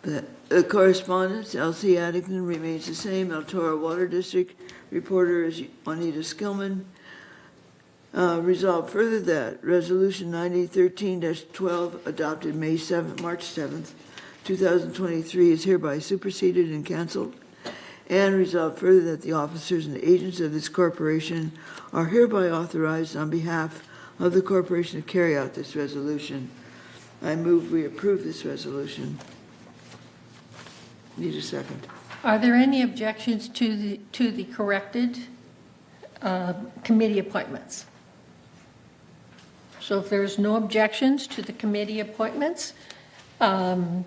The correspondence, LC Addington, remains the same. El Toro Water District reporter is Juanita Skillman. Resolved further that Resolution 9013-12 adopted March 7th, 2023 is hereby superseded and canceled. And resolved further that the officers and agents of this corporation are hereby authorized on behalf of the corporation to carry out this resolution. I move we approve this resolution. Need a second. Are there any objections to the corrected committee appointments? So if there's no objections to the committee appointments, the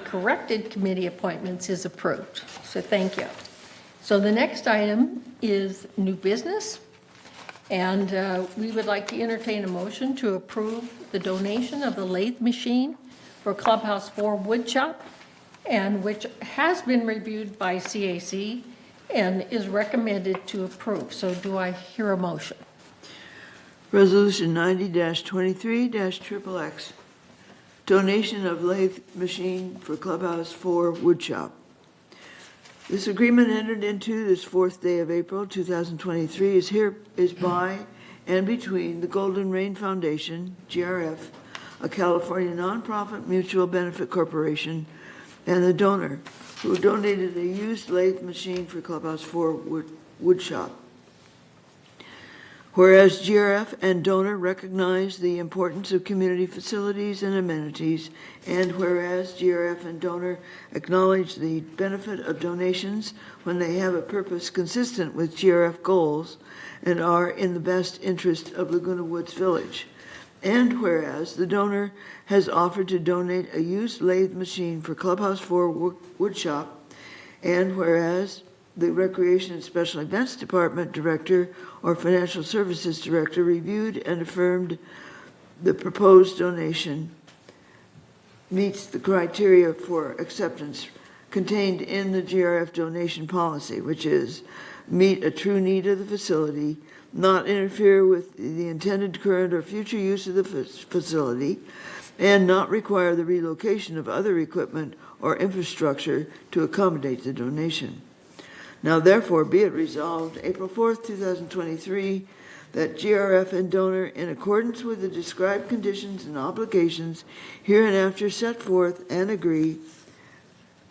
corrected committee appointments is approved. So thank you. So the next item is new business. And we would like to entertain a motion to approve the donation of the lathe machine for Clubhouse 4 wood shop, and which has been reviewed by CAC and is recommended to approve. So do I hear a motion? Resolution 90-23-XXX, donation of lathe machine for Clubhouse 4 wood shop. This agreement entered into this 4th day of April 2023 is by and between the Golden Rain Foundation, GRF, a California nonprofit mutual benefit corporation, and the donor, who donated a used lathe machine for Clubhouse 4 wood shop. Whereas GRF and donor recognize the importance of community facilities and amenities, and whereas GRF and donor acknowledge the benefit of donations when they have a purpose consistent with GRF goals and are in the best interest of Laguna Woods Village. And whereas the donor has offered to donate a used lathe machine for Clubhouse 4 wood shop, and whereas the Recreation and Special Events Department Director or Financial Services Director reviewed and affirmed the proposed donation meets the criteria for acceptance contained in the GRF donation policy, which is meet a true need of the facility, not interfere with the intended current or future use of the facility, and not require the relocation of other equipment or infrastructure to accommodate the donation. Now therefore be it resolved, April 4th, 2023, that GRF and donor, in accordance with the described conditions and obligations hereinafter set forth and agree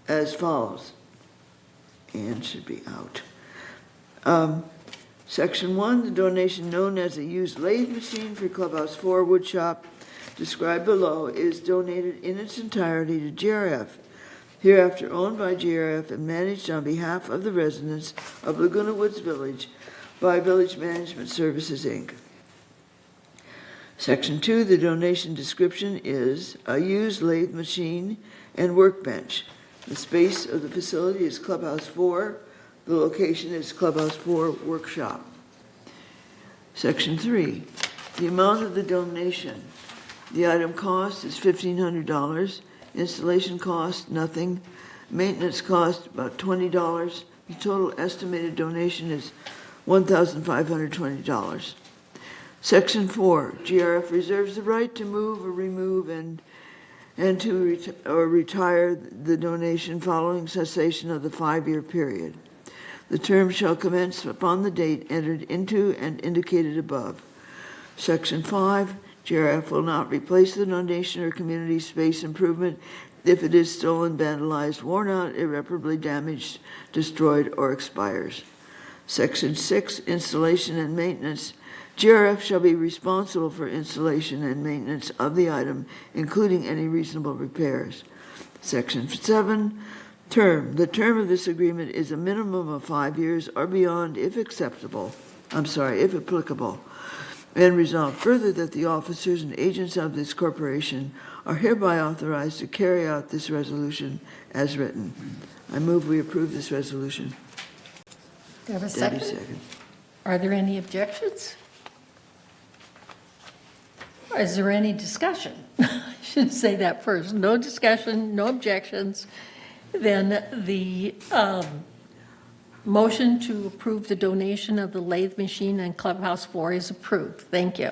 as follows. And should be out. Section 1, the donation known as a used lathe machine for Clubhouse 4 wood shop described below is donated in its entirety to GRF, hereafter owned by GRF and managed on behalf of the residents of Laguna Woods Village by Village Management Services, Inc. Section 2, the donation description is a used lathe machine and workbench. The space of the facility is Clubhouse 4, The location is Clubhouse 4 Workshop. Section 3, the amount of the donation. The item cost is $1,500. Installation cost, nothing. Maintenance cost, about $20. The total estimated donation is $1,520. Section 4, GRF reserves the right to move or remove and to retire the donation following cessation of the 5-year period. The term shall commence upon the date entered into and indicated above. Section 5, GRF will not replace the donation or community space improvement if it is stolen, vandalized, worn out, irreparably damaged, destroyed, or expires. Section 6, installation and maintenance. GRF shall be responsible for installation and maintenance of the item, including any reasonable repairs. Section 7, term. The term of this agreement is a minimum of 5 years or beyond if applicable. And resolved further that the officers and agents of this corporation are hereby authorized to carry out this resolution as written. I move we approve this resolution. Do you have a Debbie, second? second. Are there any objections? Is there any discussion? I should say that first. No discussion, no objections. Then the motion to approve the donation of the lathe machine and Clubhouse 4 is approved. Thank you.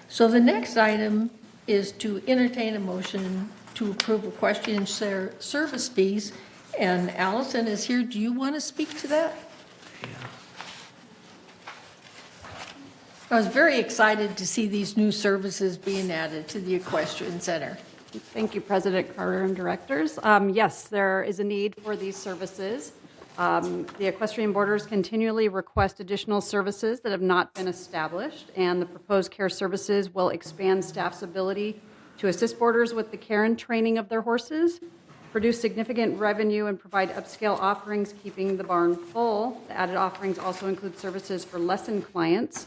So the next item is to entertain a motion to approve equestrian service fees. And Allison is here. Do you want to speak to that? I was very excited to see these new services being added to the Equestrian Center. Thank you, President Carter and directors. Yes, there is a need for these services. The equestrian boarders continually request additional services that have not been established, and the proposed care services will expand staff's ability to assist boarders with the care and training of their horses, produce significant revenue, and provide upscale offerings, keeping the barn full. The added offerings also include services for lesson clients,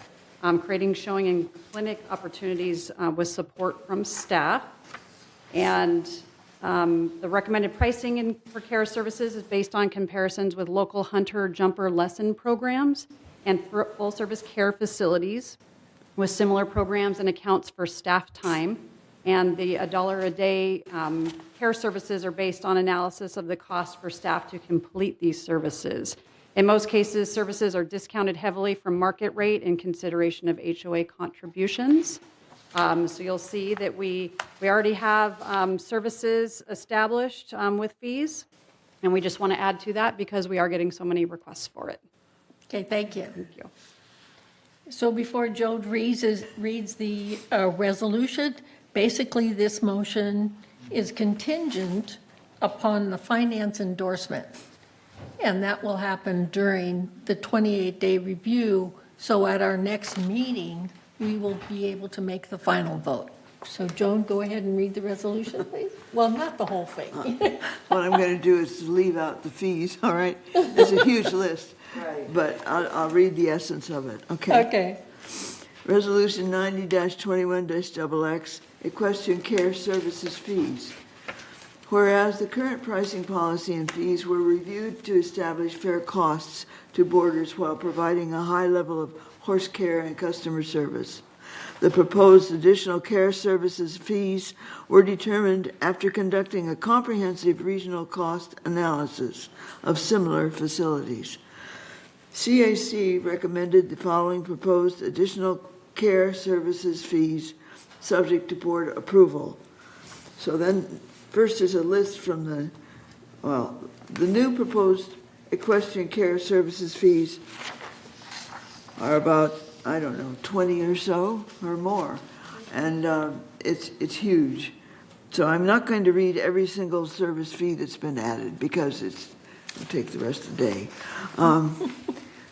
creating showing and clinic opportunities with support from staff. And the recommended pricing for care services is based on comparisons with local hunter jumper lesson programs and full-service care facilities with similar programs and accounts for staff time. And the $1 a day care services are based on analysis of the cost for staff to complete these services. In most cases, services are discounted heavily from market rate in consideration of HOA contributions. So you'll see that we already have services established with fees, and we just want to add to that because we are getting so many requests for it. Okay, thank you. Thank you. So before Joe reads the resolution, basically this motion is contingent upon the finance endorsement. And that will happen during the 28-day review. So at our next meeting, we will be able to make the final vote. So Joan, go ahead and read the resolution, please. Well, not the whole thing. What I'm going to do is leave out the fees, all right? It's a huge list, but I'll read the essence of it, okay? Okay. Resolution 90-21-XX, Equestrian Care Services Fees. Whereas the current pricing policy and fees were reviewed to establish fair costs to boarders while providing a high level of horse care and customer service. The proposed additional care services fees were determined after conducting a comprehensive regional cost analysis of similar facilities. CAC recommended the following proposed additional care services fees subject to board approval. So then, first is a list from the new proposed equestrian care services fees are about, 20 or so or more. And it's huge. So I'm not going to read every single service fee that's been added because it'll take the rest of the day.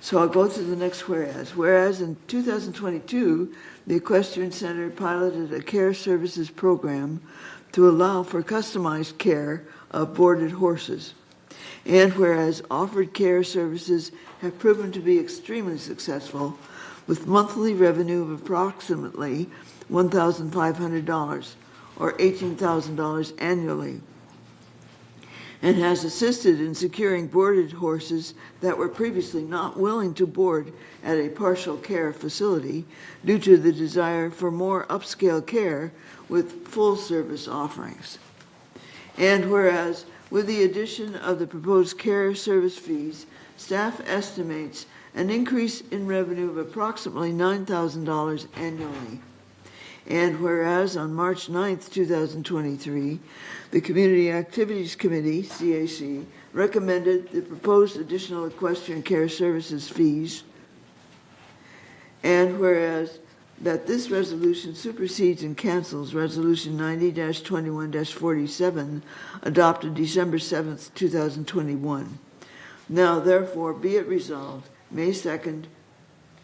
So I'll go to the next whereas. Whereas in 2022, the Equestrian Center piloted a care services program to allow for customized care of boarded horses. And whereas offered care services have proven to be extremely successful, with monthly revenue of approximately $1,500 or $18,000 annually. and has assisted in securing boarded horses that were previously not willing to board at a partial care facility due to the desire for more upscale care with full-service offerings. And whereas, with the addition of the proposed care service fees, staff estimates an increase in revenue of approximately $9,000 annually. And whereas on March 9th, 2023, the Community Activities Committee, CAC, recommended the proposed additional equestrian care services fees. And whereas that this resolution supersedes and cancels Resolution 90-21-47, adopted December 7th, 2021. Now, therefore, be it resolved, May 2nd,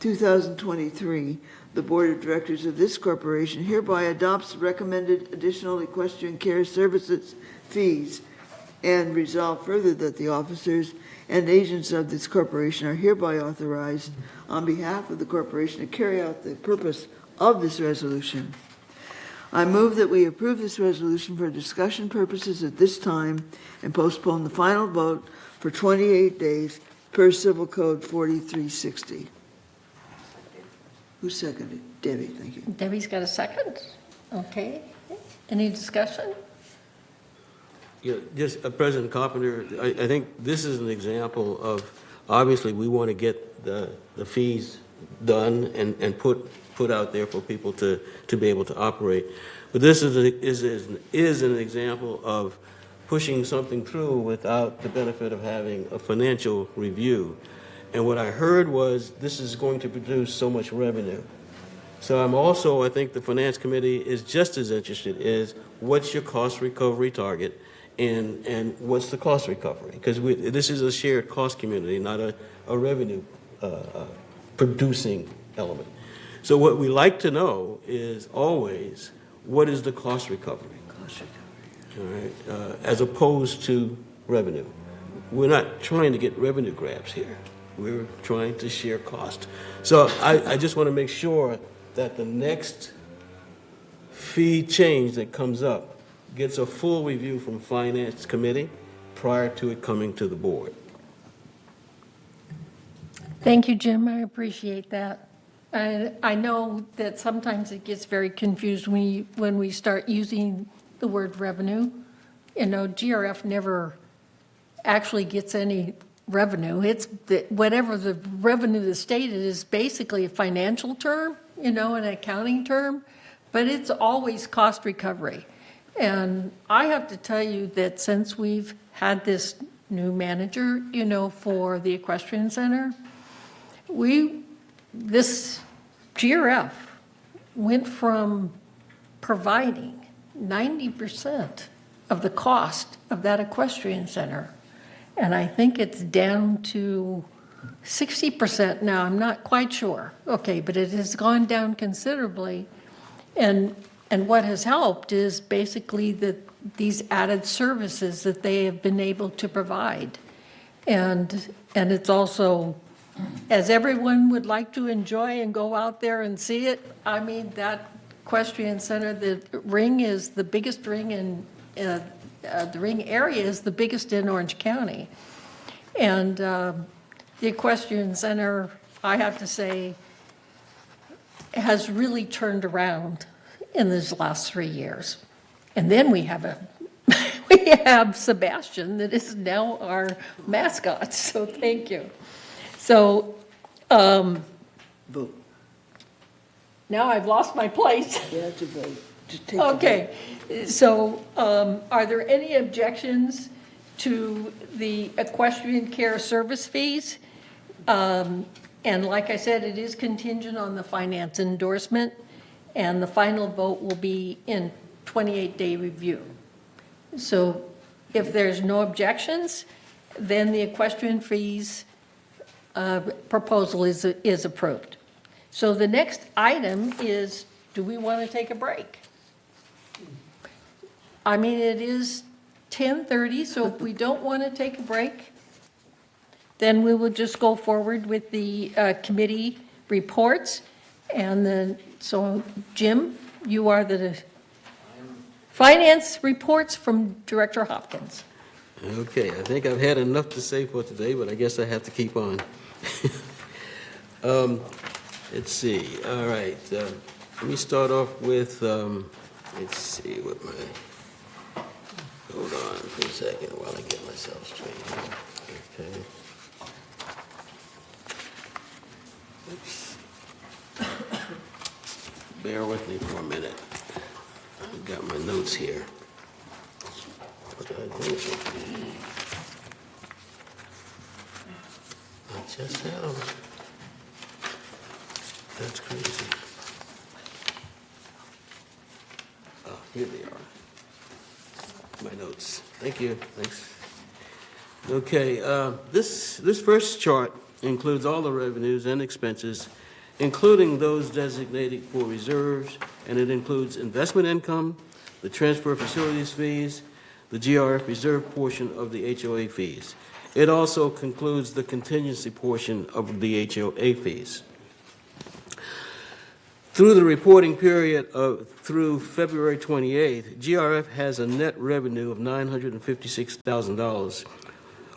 2023, the Board of Directors of this corporation hereby adopts recommended additional equestrian care services fees, and resolve further that the officers and agents of this corporation are hereby authorized on behalf of the corporation to carry out the purpose of this resolution. I move that we approve this resolution for discussion purposes at this time and postpone the final vote for 28 days per Civil Code 4360. Who seconded? Debbie, thank you. Debbie's got a second. Okay. Any discussion? Yeah, just President Carpenter, I think this is an example of, obviously, we want to get the fees done and put out there for people to be able to operate. But this is an example of pushing something through without the benefit of having a financial review. And what I heard was this is going to produce so much revenue. So I think the Finance Committee is just as interested is what's your cost recovery target and what's the cost recovery? Because this is a shared cost community, not a revenue producing element. So what we like to know is always what is the cost recovery? All right, as opposed to revenue. We're not trying to get revenue grabs here. We're trying to share cost. So I just want to make sure that the next fee change that comes up gets a full review from Finance Committee prior to it coming to the board. Thank you, Jim. I appreciate that. I know that sometimes it gets very confused when we start using the word revenue. You know, GRF never actually gets any revenue. It's whatever the revenue that's stated is basically a financial term, you know, an accounting term, but it's always cost recovery. And I have to tell you that since we've had this new manager, you know, for the Equestrian Center, this GRF went from providing 90% of the cost of that equestrian center, and I think it's down to 60% now. I'm not quite sure. Okay, but it has gone down considerably, and what has helped is basically these added services that they have been able to provide, and it's also, as everyone would like to enjoy and go out there and see it, I mean, that equestrian center, the ring is the biggest ring in, the ring area is the biggest in Orange County. And the equestrian center, I have to say, has really turned around in these last 3 years. And then we have we have Sebastian that is now our mascot, so thank you. So, Vote. now I've lost my place. You have to vote. Just take the vote. Okay, so are there any objections to the equestrian care service fees? And like I said, it is contingent on the finance endorsement, and the final vote will be in 28-day review. So if there's no objections, then the equestrian fees proposal is approved. So the next item is, do we want to take a break? I mean, it is 10:30, so if we don't want to take a break, then we will just go forward with the committee reports. And then, so Jim, you are the finance reports from Director Hopkins. Okay, I think I've had enough to say for today, but I guess I have to keep on. Let's see, all right. Let me start off with, let's see what my, hold on for a second while I get myself straight here. Okay. Oops. Bear with me for a minute. I've got my notes here. What did I do? I just had them. That's crazy. Oh, here they are. My notes. Thank you. Thanks. Okay, this first chart includes all the revenues and expenses, including those designated for reserves, and it includes investment income, the transfer facilities fees, the GRF reserve portion of the HOA fees. It also concludes the contingency portion of the HOA fees. Through the reporting period through February 28th, GRF has a net revenue of $956,000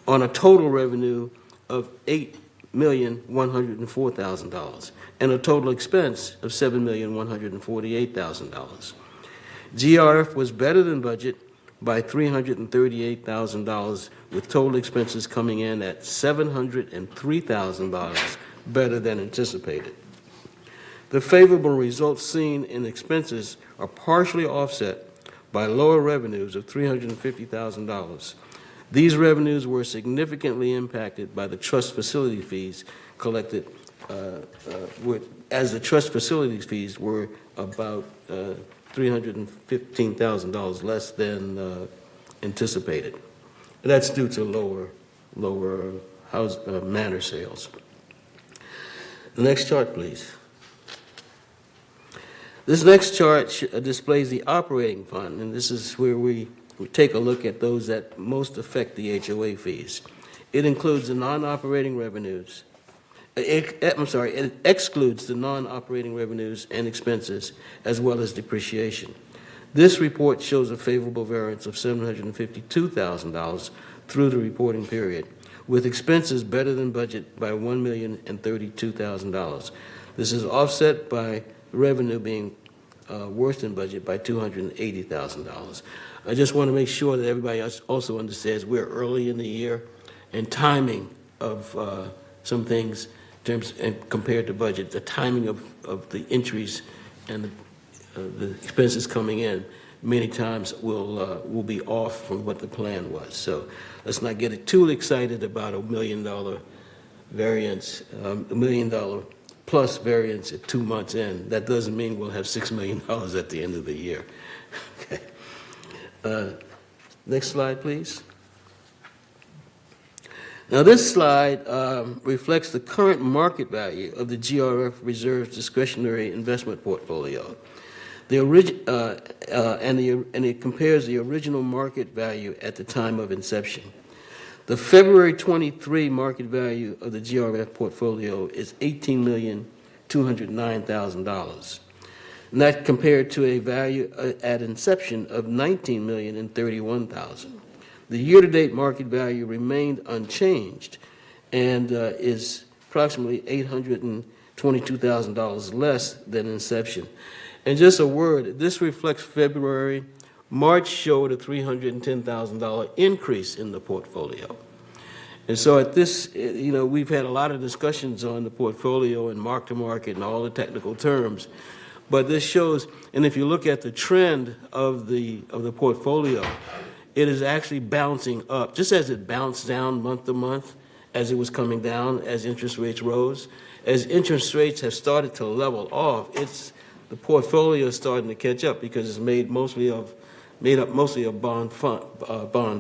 on a total revenue of $8,104,000 and a total expense of $7,148,000. GRF was better than budget by $338,000, with total expenses coming in at $703,000 better than anticipated. The favorable results seen in expenses are partially offset by lower revenues of $350,000. These revenues were significantly impacted by the trust facility fees collected, as the trust facilities fees were about $315,000 less than anticipated. That's due to lower manor sales. The next chart, please. This next chart displays the operating fund, and this is where we take a look at those that most affect the HOA fees. It includes the non-operating revenues. It excludes the non-operating revenues and expenses, as well as depreciation. This report shows a favorable variance of $752,000 through the reporting period, with expenses better than budget by $1,032,000. This is offset by revenue being worse than budget by $280,000. I just want to make sure that everybody else also understands we're early in the year, and timing of some things in terms and compared to budget, the timing of the entries and the expenses coming in many times will be off from what the plan was. So let's not get too excited about $1 million variance, $1 million plus variance at 2 months in. That doesn't mean we'll have $6 million at the end of the year. Okay. Next slide, please. Now, this slide reflects the current market value of the GRF Reserve's discretionary investment portfolio. And it compares the original market value at the time of inception. The February 23 market value of the GRF portfolio is $18,209,000. And that compared to a value at inception of $19,031,000. The year-to-date market value remained unchanged and is approximately $822,000 less than inception. And just a word, this reflects February. March showed a $310,000 increase in the portfolio. And so at this, we've had a lot of discussions on the portfolio and mark-to-market and all the technical terms. But this shows, and if you look at the trend of the portfolio, it is actually bouncing up, just as it bounced down month to month, as it was coming down, as interest rates rose. As interest rates have started to level off, the portfolio is starting to catch up because it's made up mostly of bond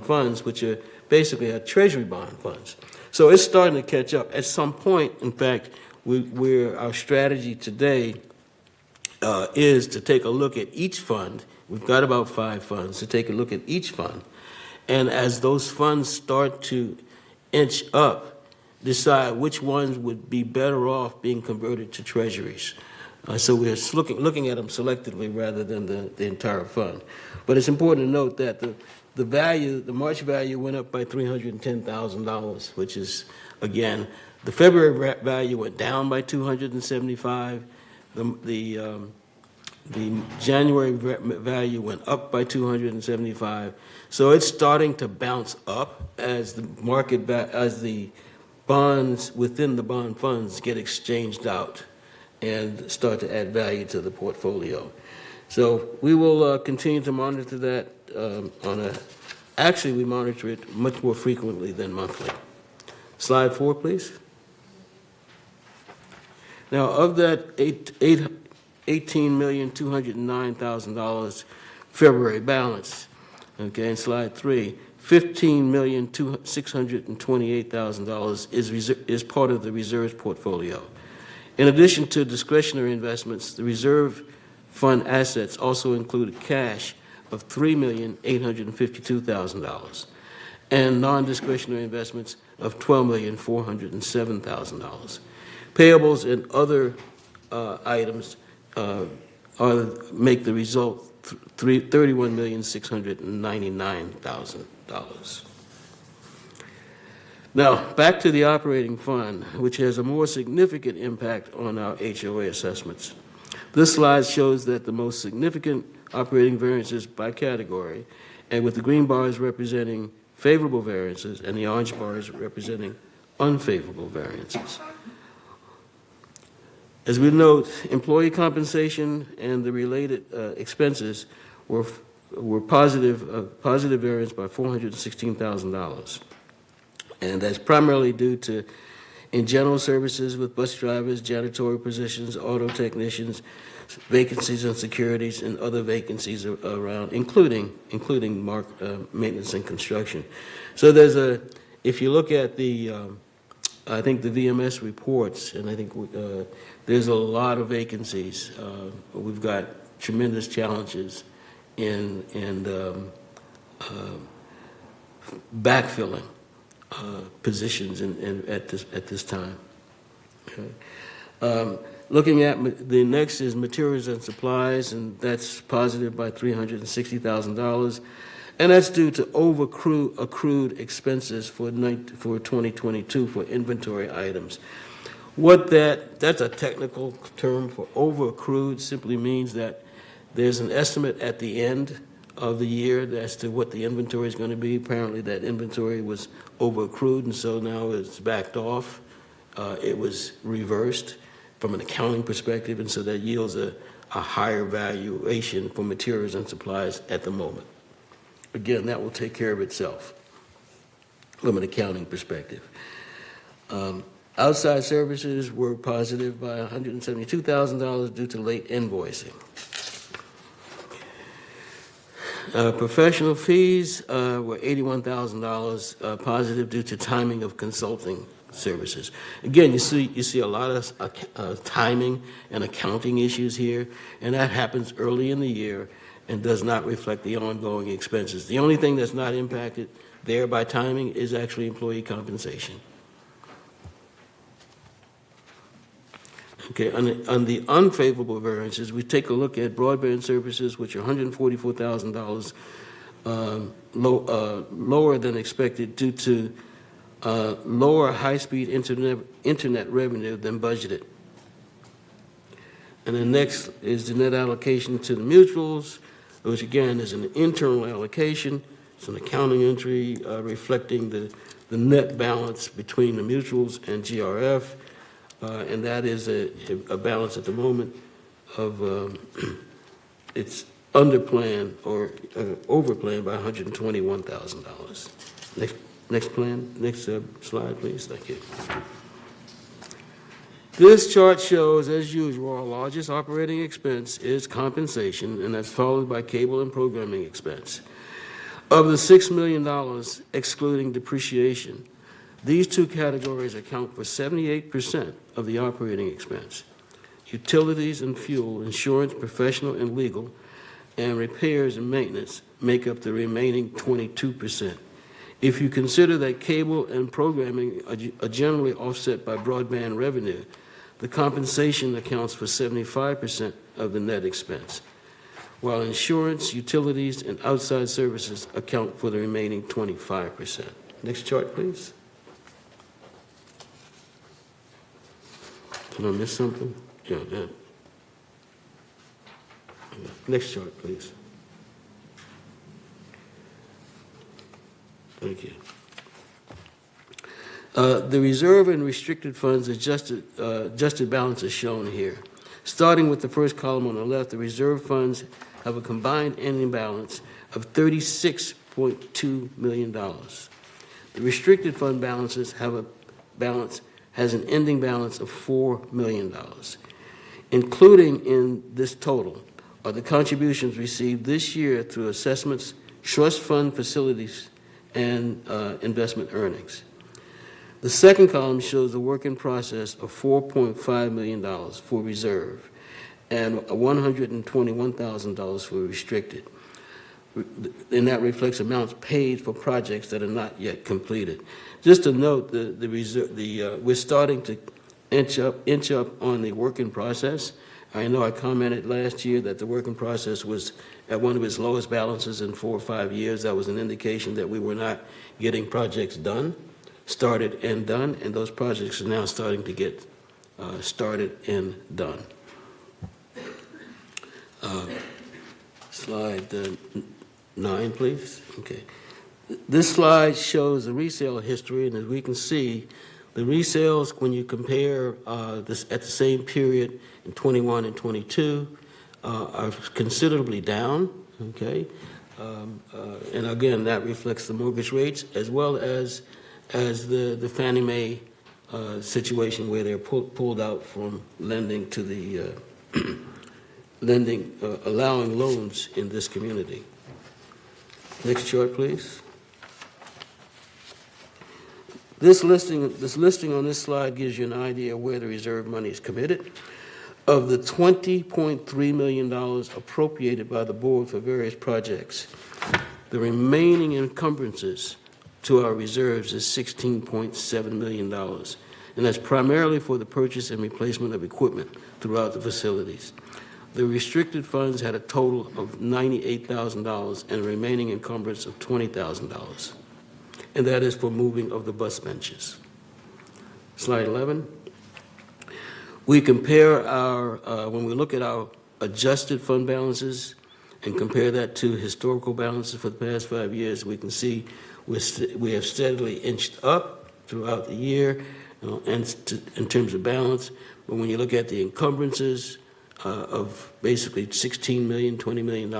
funds, which are basically treasury bond funds. So it's starting to catch up. At some point, in fact, our strategy today is to take a look at each fund. We've got about 5 funds, to take a look at each fund. And as those funds start to inch up, decide which ones would be better off being converted to treasuries. So we're looking at them selectively rather than the entire fund. But it's important to note that the March value went up by $310,000, which is, again, the February value went down by $275. The January value went up by $275. So it's starting to bounce up as the as the bonds within the bond funds get exchanged out and start to add value to the portfolio. So we will continue to monitor that actually we monitor it much more frequently than monthly. Slide 4, please. Now, of that $18,209,000 February balance, okay, in slide 3, $15,628,000 is part of the reserves portfolio. In addition to discretionary investments, the reserve fund assets also included cash of $3,852,000 and non-discretionary investments of $12,407,000. Payables and other items make the result $31,699,000. Now, back to the operating fund, which has a more significant impact on our HOA assessments. This slide shows that the most significant operating variances by category, and with the green bars representing favorable variances and the orange bars representing unfavorable variances. As we note, employee compensation and the related expenses were positive variance by $416,000. And that's primarily due to, in general services with bus drivers, janitorial positions, auto technicians, vacancies and securities, and other vacancies around, including maintenance and construction. So if you look at I think the VMS reports, and I think there's a lot of vacancies. We've got tremendous challenges in backfilling positions at this time. Okay. Looking at the next is materials and supplies, and that's positive by $360,000, and that's due to accrued expenses for 2022 for inventory items. That's a technical term for over accrued. Simply means that there's an estimate at the end of the year as to what the inventory is going to be. Apparently that inventory was over accrued, and so now it's backed off. It was reversed from an accounting perspective, and so that yields a higher valuation for materials and supplies at the moment. Again, that will take care of itself from an accounting perspective. Outside services were positive by $172,000 due to late invoicing. Professional fees were $81,000 positive due to timing of consulting services. Again, you see a lot of timing and accounting issues here, and that happens early in the year and does not reflect the ongoing expenses. The only thing that's not impacted there by timing is actually employee compensation. Okay, on the unfavorable variances, we take a look at broadband services, which are $144,000 lower than expected due to lower high-speed internet revenue than budgeted. And then next is the net allocation to the mutuals, which again is an internal allocation. It's an accounting entry reflecting the net balance between the mutuals and GRF. And that is a balance at the moment of it's under plan or over plan by $121,000. Next slide, please. Thank you. This chart shows, as usual, our largest operating expense is compensation, and that's followed by cable and programming expense. Of the $6 million excluding depreciation, these two categories account for 78% of the operating expense. Utilities and fuel, insurance, professional and legal, and repairs and maintenance make up the remaining 22%. If you consider that cable and programming are generally offset by broadband revenue, The compensation accounts for 75% of the net expense, while insurance, utilities, and outside services account for the remaining 25%. Next chart, please. Did I miss something? Yeah, that. Next chart, please. Thank you. The reserve and restricted funds adjusted balance is shown here. Starting with the first column on the left, the reserve funds have a combined ending balance of $36.2 million. The restricted fund balances has an ending balance of $4 million. Including in this total are the contributions received this year through assessments, trust fund facilities, and investment earnings. The second column shows the work in process of $4.5 million for reserve and $121,000 for restricted. And that reflects amounts paid for projects that are not yet completed. Just to note, we're starting to inch up on the work in process. I know I commented last year that the work in process was at one of its lowest balances in 4 or 5 years. That was an indication that we were not getting projects done, started and done, and those projects are now starting to get started and done. Slide 9, please. Okay. This slide shows the resale history, and as we can see, the resales, when you compare this at the same period in 21 and 22, are considerably down. Okay, and again, that reflects the mortgage rates as well as the Fannie Mae situation where they're pulled out from lending to the allowing loans in this community. Next chart, please. This listing on this slide gives you an idea of where the reserve money is committed. Of the $20.3 million appropriated by the board for various projects, the remaining encumbrances to our reserves is $16.7 million, and that's primarily for the purchase and replacement of equipment throughout the facilities. The restricted funds had a total of $98,000 and a remaining encumbrance of $20,000. And that is for moving of the bus benches. Slide 11. We compare when we look at our adjusted fund balances and compare that to historical balances for the past 5 years, we can see we have steadily inched up throughout the year in terms of balance. But when you look at the encumbrances of basically $16 million, $20 million,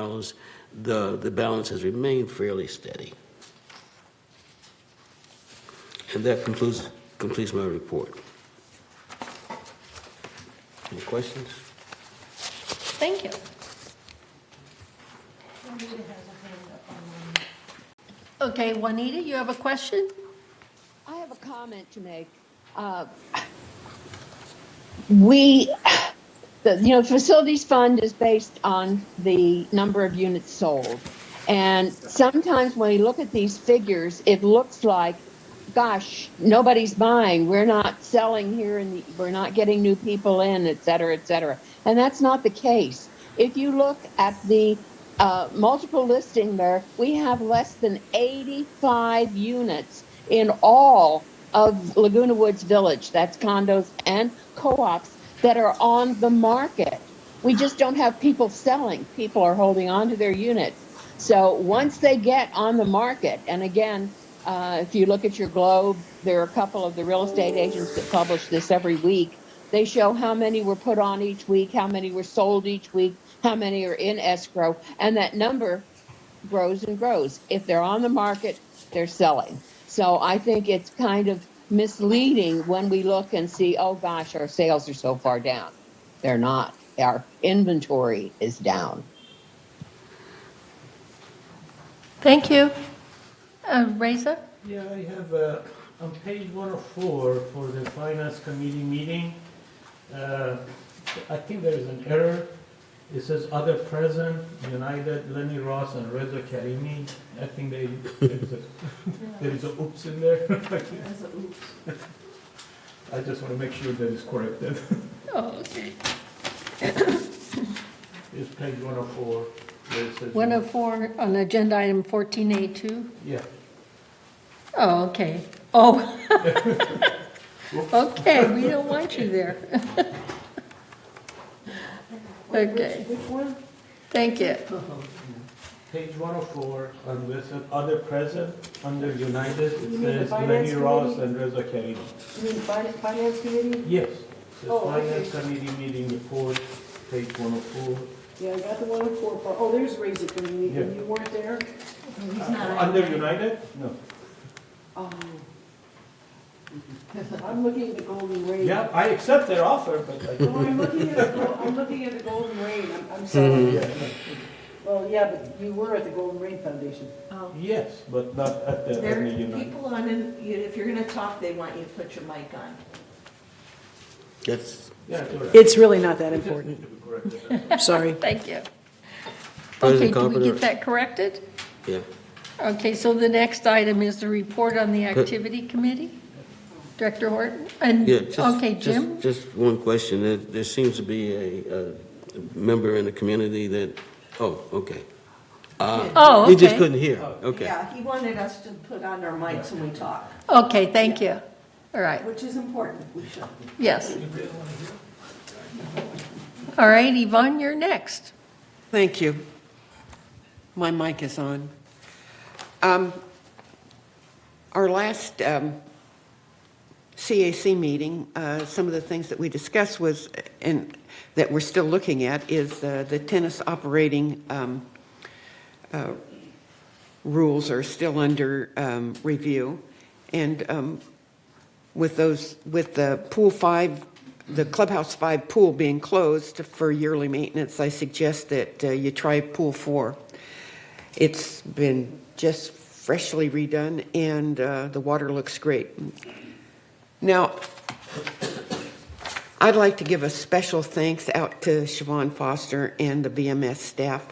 the balance has remained fairly steady. And that completes my report. Any questions? Thank you. Okay, Juanita, you have a question? I have a comment to make. The facilities fund is based on the number of units sold. And sometimes when we look at these figures, it looks like, gosh, nobody's buying. We're not selling here, and we're not getting new people in, et cetera, et cetera. And that's not the case. If you look at the multiple listing there, we have less than 85 units in all of Laguna Woods Village. That's condos and co-ops that are on the market. We just don't have people selling. People are holding on to their units. So once they get on the market, and again, if you look at your Globe, there are a couple of the real estate agents that publish this every week. They show how many were put on each week, how many were sold each week, how many are in escrow, and that number grows and grows. If they're on the market, they're selling. So I think it's kind of misleading when we look and see, oh gosh, our sales are so far down. They're not. Our inventory is down. Thank you. Reza? Yeah, I have on page 104 for the finance committee meeting. I think there is an error. It says other present, United, Lenny Ross, and Reza Karimi. I think there is a oops in there. There's a oops. I just want to make sure that it's corrected. Oh, okay. It's page 104. where it says- 104 on agenda item 14A2? Yeah. Oh, okay. Oh. Okay, we don't want you there. Okay, Which one? thank you. Page 104, and where it says other present, under United, it You mean the says finance Lenny Ross committee? and Reza Karim. You mean finance committee? Yes. The Oh, okay. Finance Committee meeting report, page 104. Yeah, I got the 104 part. Oh, there's Razor Committee, and Yeah. you weren't there? Under United? No. Oh. I'm looking at the Golden Rain. Yeah, I accept their offer, but I No, I'm looking at the Golden Rain. I'm sorry. Yeah. Well, yeah, but you were at the Golden Rain Foundation. Yes, but not at the There Ernie are United. people on, and if you're gonna talk, they want you to put your mic on. That's Yeah, it's all right. It's really not that important. To be corrected. Sorry. Thank you. Okay, President do we Carpenter. get that corrected? Yeah. Okay, so the next item is the report on the activity committee. Director Horton? And, Yeah, just, okay, Jim? Just one question. There seems to be a member in the community that, oh, okay. Oh, He just okay. couldn't hear. Okay. Yeah, he wanted us to put on our mics when we talk, Okay, thank you. All right, which is important. We should. yes. All right, Yvonne, you're next. Thank you. My mic is on. Our last CAC meeting, some of the things that we discussed was, and that we're still looking at, is the tennis operating rules are still under review. And with the pool 5, the clubhouse 5 pool being closed for yearly maintenance, I suggest that you try pool 4. It's been just freshly redone, and the water looks great. Now, I'd like to give a special thanks out to Siobhan Foster and the BMS staff,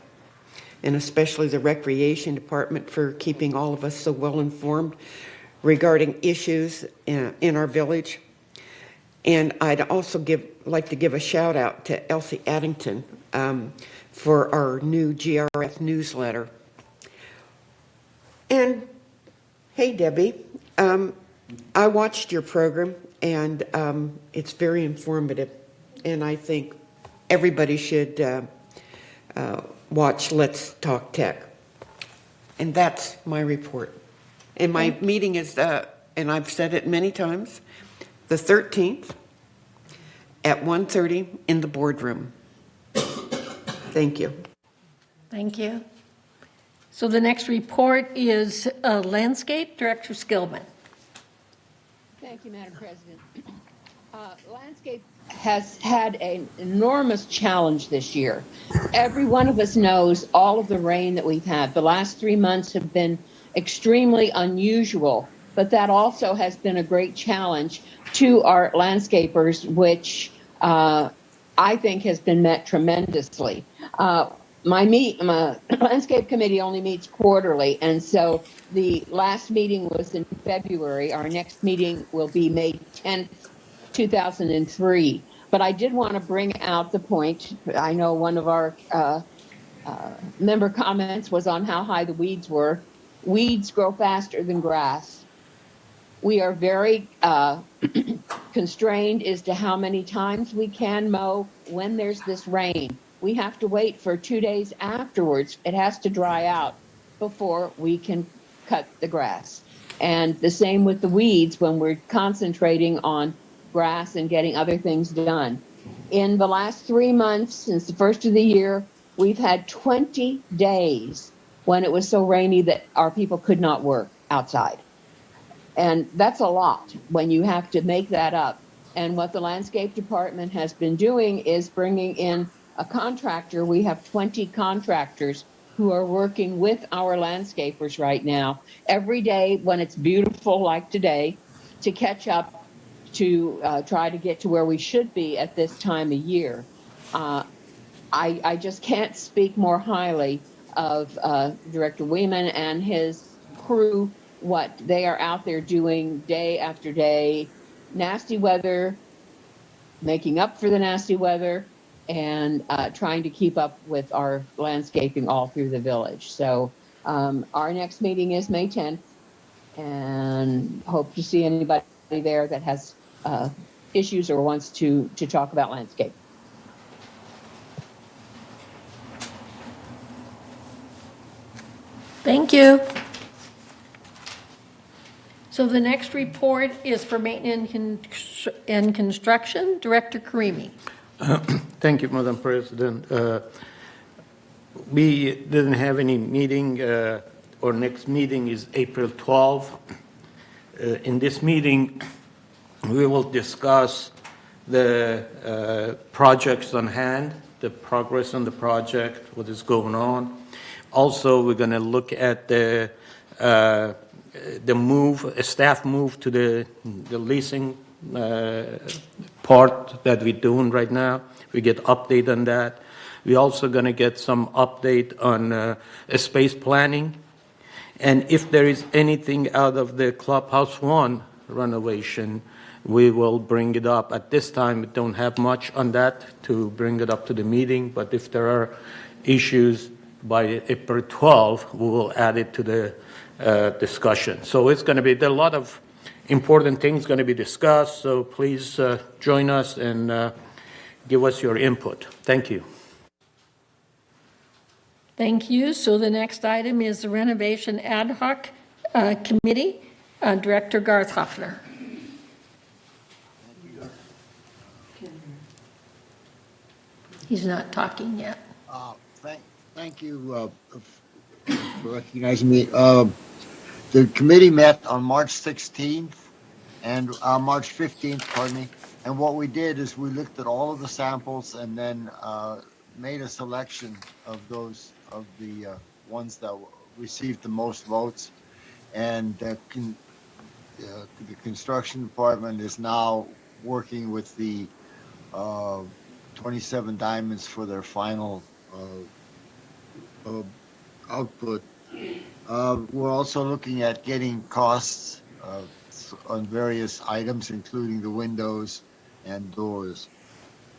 and especially the Recreation Department for keeping all of us so well informed regarding issues in our village. And I'd also like to give a shout out to Elsie Addington for our new GRF newsletter. And hey, Debbie, I watched your program, and it's very informative. And I think everybody should watch Let's Talk Tech. And that's my report. And my meeting is, and I've said it many times, the 13th at 1:30 in the boardroom. Thank you. Thank you. So the next report is Landscape, Director Skillman. Thank you, Madam President. Landscape has had an enormous challenge this year. Every one of us knows all of the rain that we've had. The last 3 months have been extremely unusual, but that also has been a great challenge to our landscapers, which I think has been met tremendously. My landscape committee only meets quarterly, and so the last meeting was in February. Our next meeting will be May 10th, 2003. But I did want to bring out the point. I know one of our member comments was on how high the weeds were. Weeds grow faster than grass. We are very constrained as to how many times we can mow when there's this rain. We have to wait for 2 days afterwards. It has to dry out before we can cut the grass. And the same with the weeds when we're concentrating on grass and getting other things done. In the last 3 months, since the first of the year, we've had 20 days when it was so rainy that our people could not work outside. And that's a lot when you have to make that up. And what the landscape department has been doing is bringing in a contractor. We have 20 contractors who are working with our landscapers right now every day when it's beautiful like today to catch up to try to get to where we should be at this time of year. I just can't speak more highly of Director Weeman and his crew, what they are out there doing day after day, nasty weather, making up for the nasty weather, and trying to keep up with our landscaping all through the village. So our next meeting is May 10th, and hope to see anybody there that has issues or wants to talk about landscape. Thank you. So the next report is for maintenance and construction. Director Karimi. Thank you, Madam President. We didn't have any meeting. Our next meeting is April 12. In this meeting, we will discuss the projects on hand, the progress on the project, what is going on. Also, we're going to look at the move, a staff move to the leasing part that we're doing right now. We get update on that. We're also going to get some update on space planning. And if there is anything out of the Clubhouse 1 renovation, we will bring it up. At this time, we don't have much on that to bring it up to the meeting, but if there are issues by April 12, we will add it to the discussion. So it's going to be, there are a lot of important things going to be discussed, so please join us and give us your input. Thank you. Thank you. So the next item is the Renovation Ad Hoc Committee. Director Garth Hoffner. He's not talking yet. Thank you for recognizing me. The committee met on March 16th and March 15th, pardon me. And what we did is we looked at all of the samples and then made a selection of those, of the ones that received the most votes. And the construction department is now working with the 27 Diamonds for their final output. We're also looking at getting costs on various items, including the windows and doors.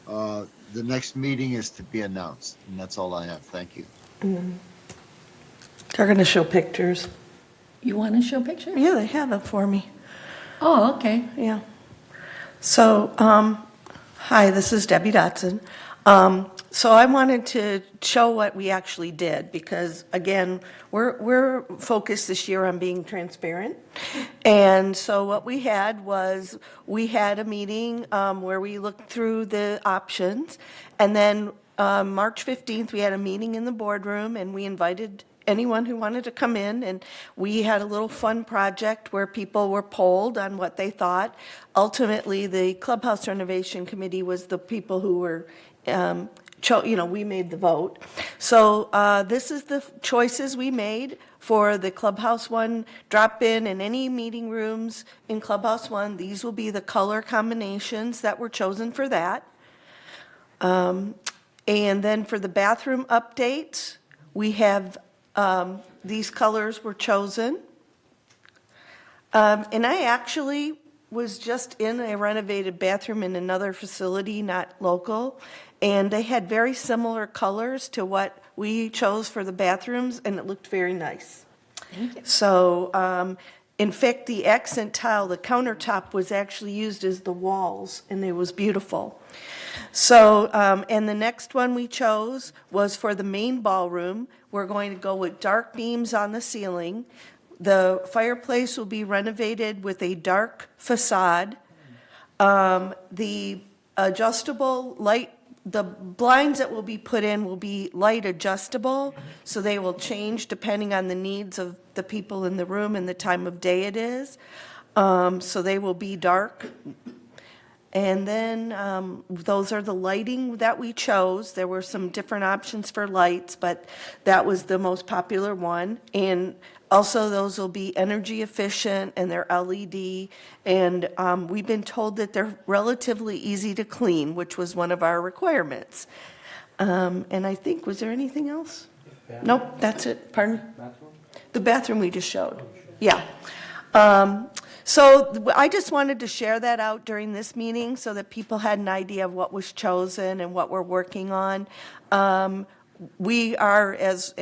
The next meeting is to be announced, and that's all I have. Thank you. They're going to show pictures. You want to show pictures? Yeah, they have them for me. Oh, okay. Yeah. So, hi, this is Debbie Dotson. So I wanted to show what we actually did because, again, we're focused this year on being transparent. And so what we had was we had a meeting where we looked through the options. And then March 15th, we had a meeting in the boardroom and we invited anyone who wanted to come in, and we had a little fun project where people were polled on what they thought. Ultimately, the Clubhouse Renovation Committee was the people who were, we made the vote. So this is the choices we made for the Clubhouse 1 drop-in and any meeting rooms in Clubhouse 1. These will be the color combinations that were chosen for that. And then for the bathroom updates, we have these colors were chosen. And I actually was just in a renovated bathroom in another facility, not local, and they had very similar colors to what we chose for the bathrooms, and it looked very nice. Thank you. So, in fact, the accent tile, the countertop, was actually used as the walls, and it was beautiful. So, and the next one we chose was for the main ballroom. We're going to go with dark beams on the ceiling. The fireplace will be renovated with a dark facade. The adjustable light, the blinds that will be put in will be light adjustable, so they will change depending on the needs of the people in the room and the time of day it is. So they will be dark. And then those are the lighting that we chose. There were some different options for lights, but that was the most popular one. And also those will be energy efficient and they're LED. And we've been told that they're relatively easy to clean, which was one of our requirements. And I think, was there anything else? Nope, that's it. Pardon? The bathroom we just showed. Yeah. So I just wanted to share that out during this meeting so that people had an idea of what was chosen and what we're working on. We are, as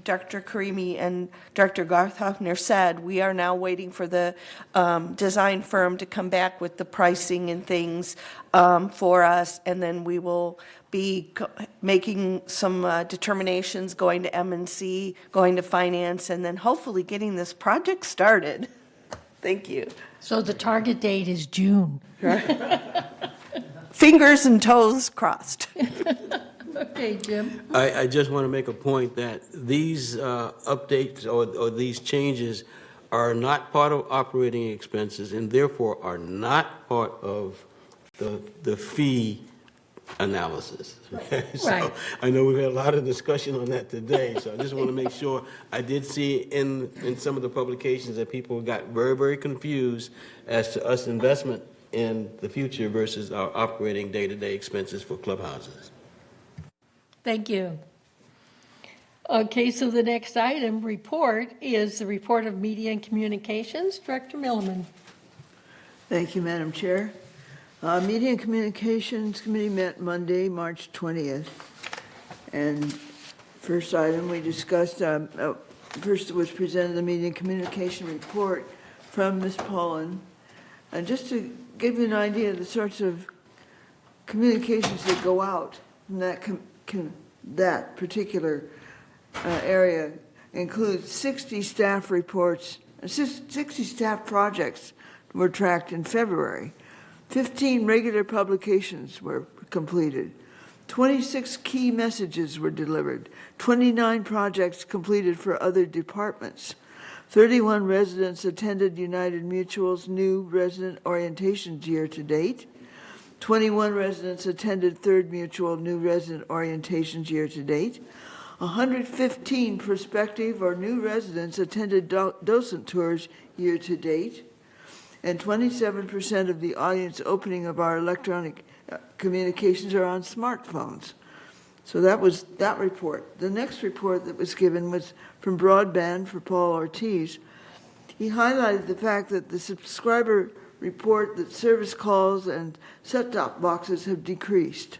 Dr. Karimi and Dr. Garthofner said, we are now waiting for the design firm to come back with the pricing and things for us, and then we will be making some determinations, going to M&C, going to finance, and then hopefully getting this project started. Thank you. So the target date is June. Fingers and toes crossed. Okay, Jim. I just want to make a point that these updates or these changes are not part of operating expenses and therefore are not part of the fee analysis. So Right. I know we've had a lot of discussion on that today, so I just want to make sure. I did see in some of the publications that people got very, very confused as to us investment in the future versus our operating day-to-day expenses for clubhouses. Thank you. Okay, so the next item, report, is the report of Media and Communications. Director Milliman. Thank you, Madam Chair. Media and Communications Committee met Monday, March 20th. And first item we discussed, first was presented the Media and Communication report from Ms. Pullen. And just to give you an idea of the sorts of communications that go out from that particular area includes 60 staff reports, 60 staff projects were tracked in February. 15 regular publications were completed. 26 key messages were delivered. 29 projects completed for other departments. 31 residents attended United Mutual's new resident orientations year to date. 21 residents attended Third Mutual new resident orientations year to date. 115 prospective or new residents attended docent tours year to date. And 27% of the audience opening of our electronic communications are on smartphones. So that was that report. The next report that was given was from Broadband for Paul Ortiz. He highlighted the fact that the subscriber report that service calls and set-top boxes have decreased.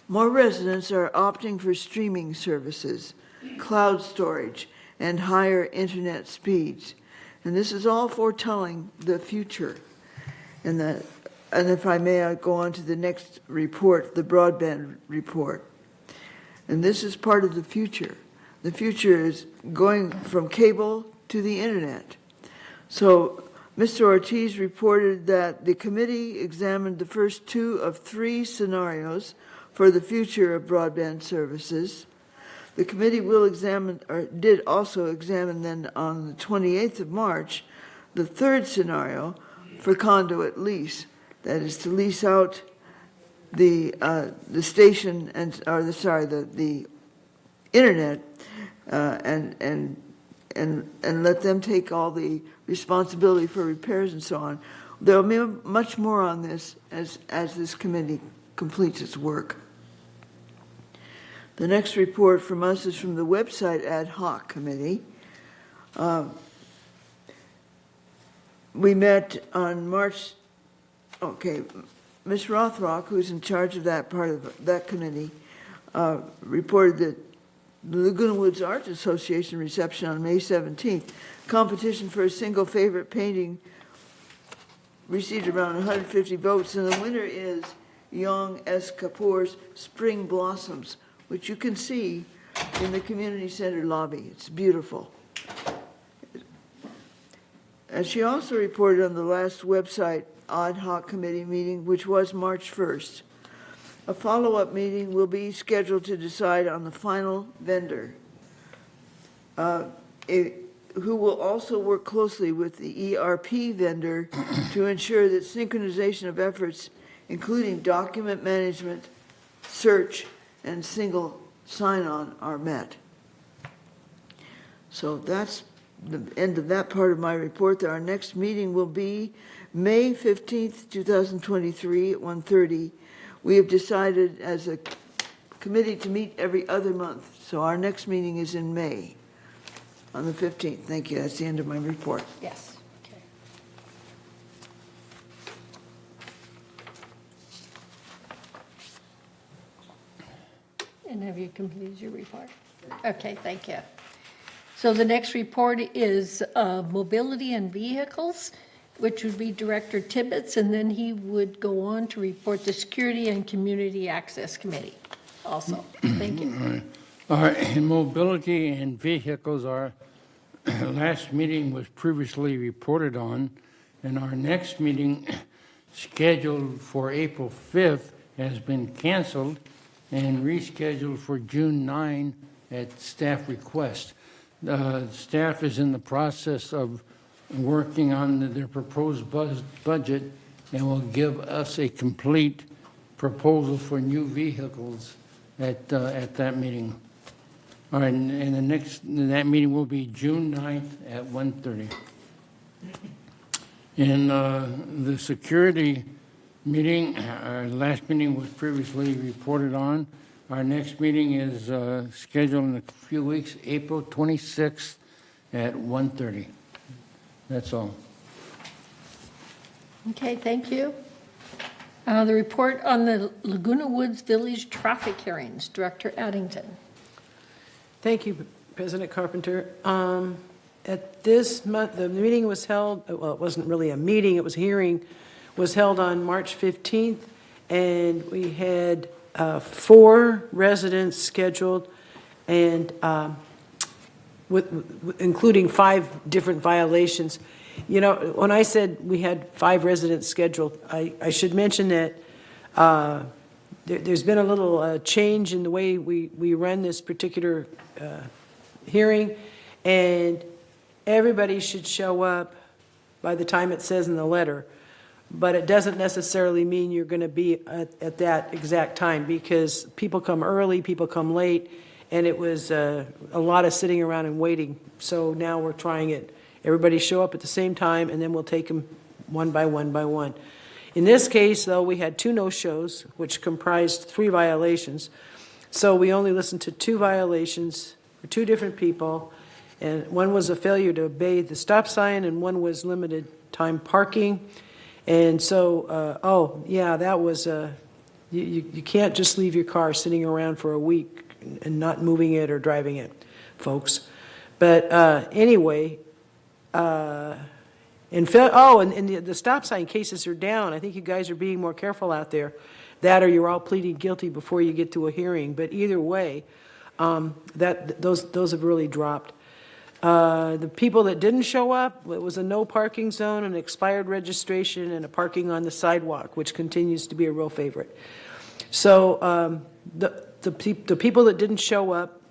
More residents are opting for streaming services, cloud storage, and higher internet speeds. And this is all foretelling the future. And if I may, I'll go on to the next report, the broadband report. And this is part of the future. The future is going from cable to the internet. So Mr. Ortiz reported that the committee examined the first 2 of 3 scenarios for the future of broadband services. The committee will examine, or did also examine then on the 28th of March, the 3rd scenario for conduit lease. That is to lease out the station and, or the internet and let them take all the responsibility for repairs and so on. There will be much more on this as this committee completes its work. The next report from us is from the website ad hoc committee. We met on March, Ms. Rothrock, who's in charge of that part of that committee, reported that the Laguna Woods Arts Association reception on May 17th, competition for a single favorite painting received around 150 votes, and the winner is Young S. Kapoor's Spring Blossoms, which you can see in the community center lobby. It's beautiful. And she also reported on the last website ad hoc committee meeting, which was March 1st. A follow-up meeting will be scheduled to decide on the final vendor, who will also work closely with the ERP vendor to ensure that synchronization of efforts, including document management, search, and single sign-on are met. So that's the end of that part of my report. Our next meeting will be May 15th, 2023 at 1:30. We have decided as a committee to meet every other month. So our next meeting is in May on the 15th. Thank you. That's the end of my report. Yes. Okay. have you completed your report? Okay, thank you. So the next report is mobility and vehicles, which would be Director Tibbetts, and then he would go on to report the Security and Community Access Committee also. Thank you. All right, in mobility and vehicles, our last meeting was previously reported on, and our next meeting scheduled for April 5th has been canceled and rescheduled for June 9 at staff request. Staff is in the process of working on their proposed budget and will give us a complete proposal for new vehicles at that meeting. All right, and that meeting will be June 9th at 1:30. In the security meeting, our last meeting was previously reported on. Our next meeting is scheduled in a few weeks, April 26th at 1:30. That's all. Okay, thank you. The report on the Laguna Woods Village traffic hearings, Director Addington. Thank you, President Carpenter. At this month, the meeting was held, well, it wasn't really a meeting, it was a hearing, was held on March 15th, and we had 4 residents scheduled, and including 5 different violations. You know, when I said we had 5 residents scheduled, I should mention that there's been a little change in the way we run this particular hearing, and everybody should show up by the time it says in the letter, but it doesn't necessarily mean you're going to be at that exact time, because people come early, people come late, and it was a lot of sitting around and waiting. So now we're trying it. Everybody show up at the same time, and then we'll take them one by one by one. In this case, though, we had 2 no-shows, which comprised 3 violations. So we only listened to 2 violations for 2 different people, and one was a failure to obey the stop sign, and one was limited time parking. And so, that was, you can't just leave your car sitting around for a week and not moving it or driving it, folks. But anyway, and the stop sign cases are down. I think you guys are being more careful out there. That or you're all pleading guilty before you get to a hearing. But either way, those have really dropped. The people that didn't show up, it was a no parking zone, an expired registration, and a parking on the sidewalk, which continues to be a real favorite. So the people that didn't show up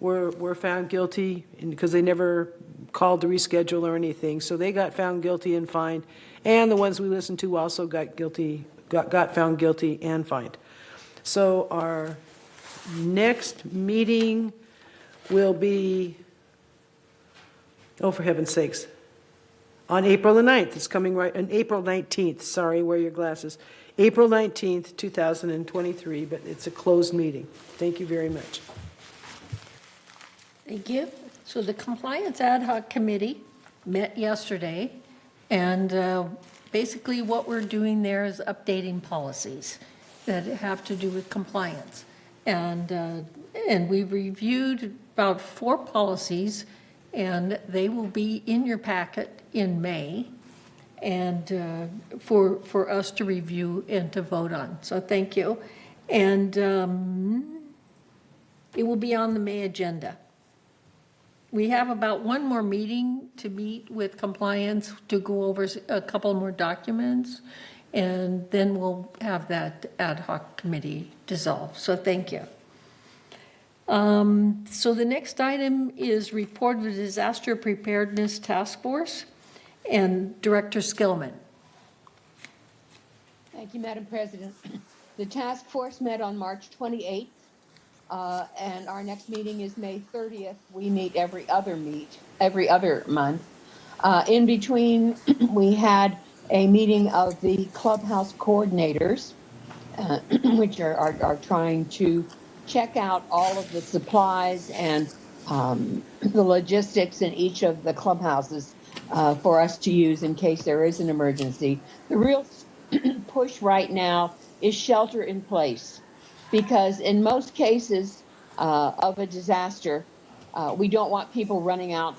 were found guilty because they never called to reschedule or anything. So they got found guilty and fined, and the ones we listened to also got found guilty and fined. So our next meeting will be, oh, for heaven's sakes, on April the 9th. It's coming right on April 19th. Sorry, wear your glasses. April 19th, 2023, but it's a closed meeting. Thank you very much. Thank you. So the Compliance Ad Hoc Committee met yesterday, and basically what we're doing there is updating policies that have to do with compliance. And we reviewed about 4 policies, and they will be in your packet in May, and for us to review and to vote on. So thank you. And it will be on the May agenda. We have about 1 more meeting to meet with compliance to go over a couple more documents, and then we'll have that ad hoc committee dissolved. So thank you. So the next item is report of the Disaster Preparedness Task Force, and Director Skillman. Thank you, Madam President. The task force met on March 28th, and our next meeting is May 30th. We meet every other month. In between, we had a meeting of the clubhouse coordinators, which are trying to check out all of the supplies and the logistics in each of the clubhouses for us to use in case there is an emergency. The real push right now is shelter in place, because in most cases, of a disaster, we don't want people running out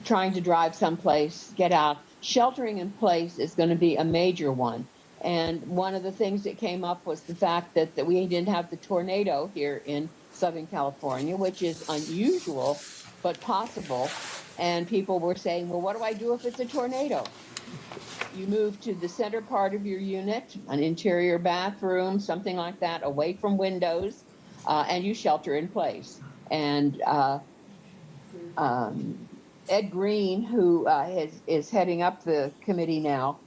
trying to drive someplace, get out. Sheltering in place is going to be a major one. And one of the things that came up was the fact that we didn't have the tornado here in Southern California, which is unusual, but possible. And people were saying, well, what do I do if it's a tornado? You move to the center part of your unit, an interior bathroom, something like that, away from windows, and you shelter in place. And Ed Green, who is heading up the committee now,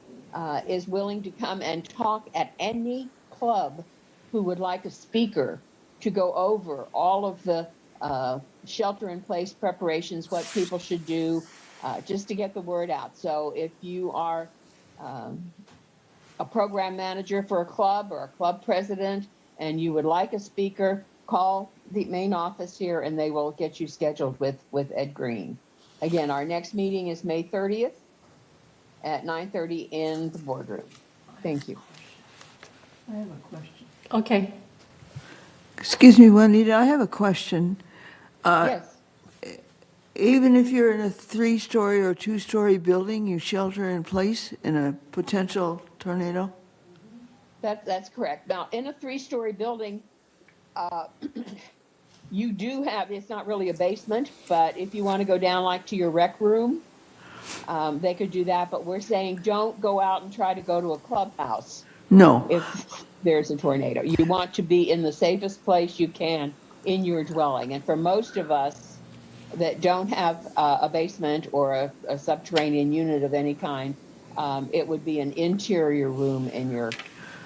is willing to come and talk at any club who would like a speaker to go over all of the shelter-in-place preparations, what people should do, just to get the word out. So if you are a program manager for a club or a club president and you would like a speaker, call the main office here and they will get you scheduled with Ed Green. Again, our next meeting is May 30th at 9:30 in the boardroom. Thank you. I have a question. Okay. Excuse me, Juanita, I have a question. Yes. Even if you're in a 3-story or 2-story building, you shelter in place in a potential tornado? That's correct. Now, in a 3-story building, you do have, it's not really a basement, but if you want to go down like to your rec room, they could do that. But we're saying don't go out and try to go to a clubhouse. No. If there's a tornado, you want to be in the safest place you can in your dwelling. And for most of us that don't have a basement or a subterranean unit of any kind, it would be an interior room in your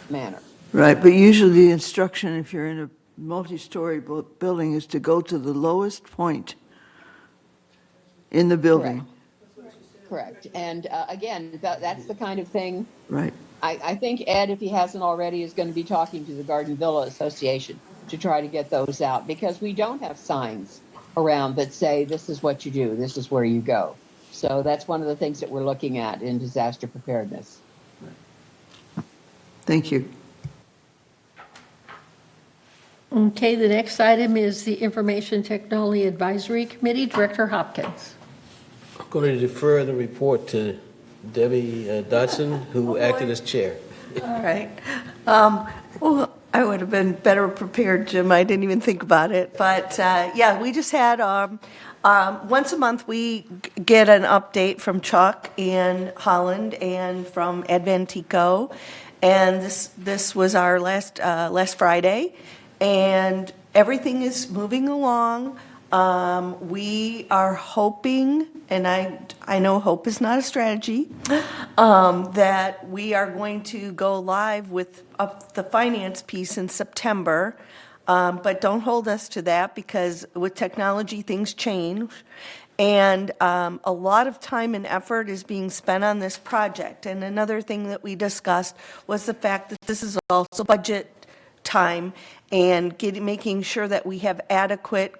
manor. Right, but usually the instruction, if you're in a multi-story building, is to go to the lowest point in the building. Correct. And again, that's the kind of thing. Right. I think Ed, if he hasn't already, is going to be talking to the Garden Villa Association to try to get those out, because we don't have signs around that say this is what you do, this is where you go. So that's one of the things that we're looking at in disaster preparedness. Thank you. Okay, the next item is the Information Technology Advisory Committee, Director Hopkins. I'm going to defer the report to Debbie Dodson, who acted as chair. All right. Well, I would have been better prepared, Jim. I didn't even think about it. But yeah, we just had once a month we get an update from Chuck in Holland and from Adventico, and this was our last Friday, and everything is moving along. We are hoping, and I know hope is not a strategy, that we are going to go live with the finance piece in September. But don't hold us to that, because with technology, things change. And a lot of time and effort is being spent on this project. And another thing that we discussed was the fact that this is also budget time, and making sure that we have adequate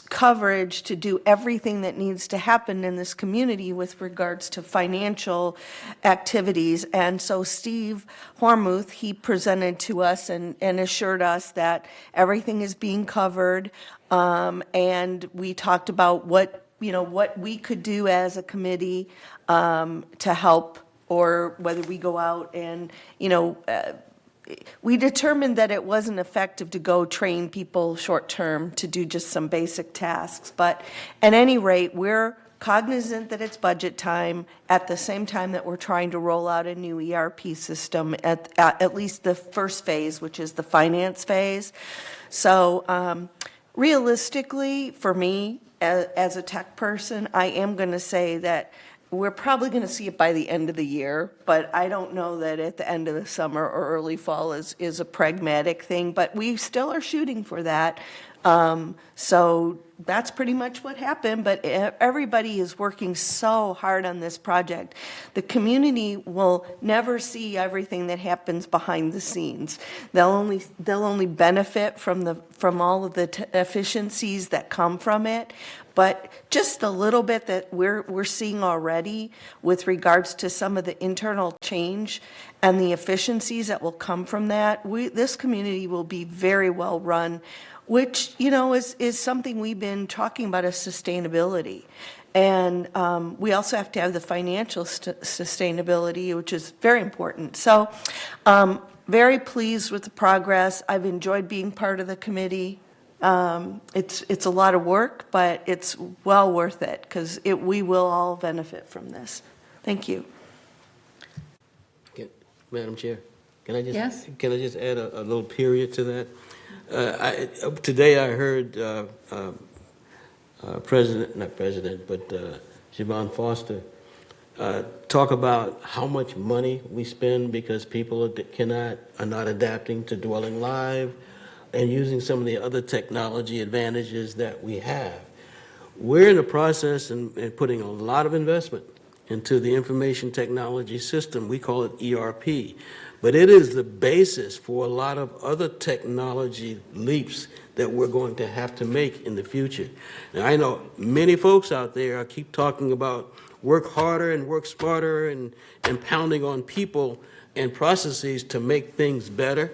coverage to do everything that needs to happen in this community with regards to financial activities. And so Steve Hormuth, he presented to us and assured us that everything is being covered. And we talked about what we could do as a committee to help, or whether we go out and, we determined that it wasn't effective to go train people short-term to do just some basic tasks. But at any rate, we're cognizant that it's budget time at the same time that we're trying to roll out a new ERP system at least the first phase, which is the finance phase. So realistically, for me, as a tech person, I am going to say that we're probably going to see it by the end of the year, but I don't know that at the end of the summer or early fall is a pragmatic thing, but we still are shooting for that. So that's pretty much what happened, but everybody is working so hard on this project. The community will never see everything that happens behind the scenes. They'll only benefit from all of the efficiencies that come from it. But just a little bit that we're seeing already with regards to some of the internal change and the efficiencies that will come from that, this community will be very well run which, is something we've been talking about as sustainability. And we also have to have the financial sustainability, which is very important. So very pleased with the progress. I've enjoyed being part of the committee. It's a lot of work, but it's well worth it because we will all benefit from this. Thank you. Madam Chair, can I just Yes. add a little period to that? Today I heard Siobhan Foster talk about how much money we spend because people are not adapting to dwelling live and using some of the other technology advantages that we have. We're in the process and putting a lot of investment into the information technology system. We call it ERP, but it is the basis for a lot of other technology leaps that we're going to have to make in the future. Now, I know many folks out there keep talking about work harder and work smarter and pounding on people and processes to make things better.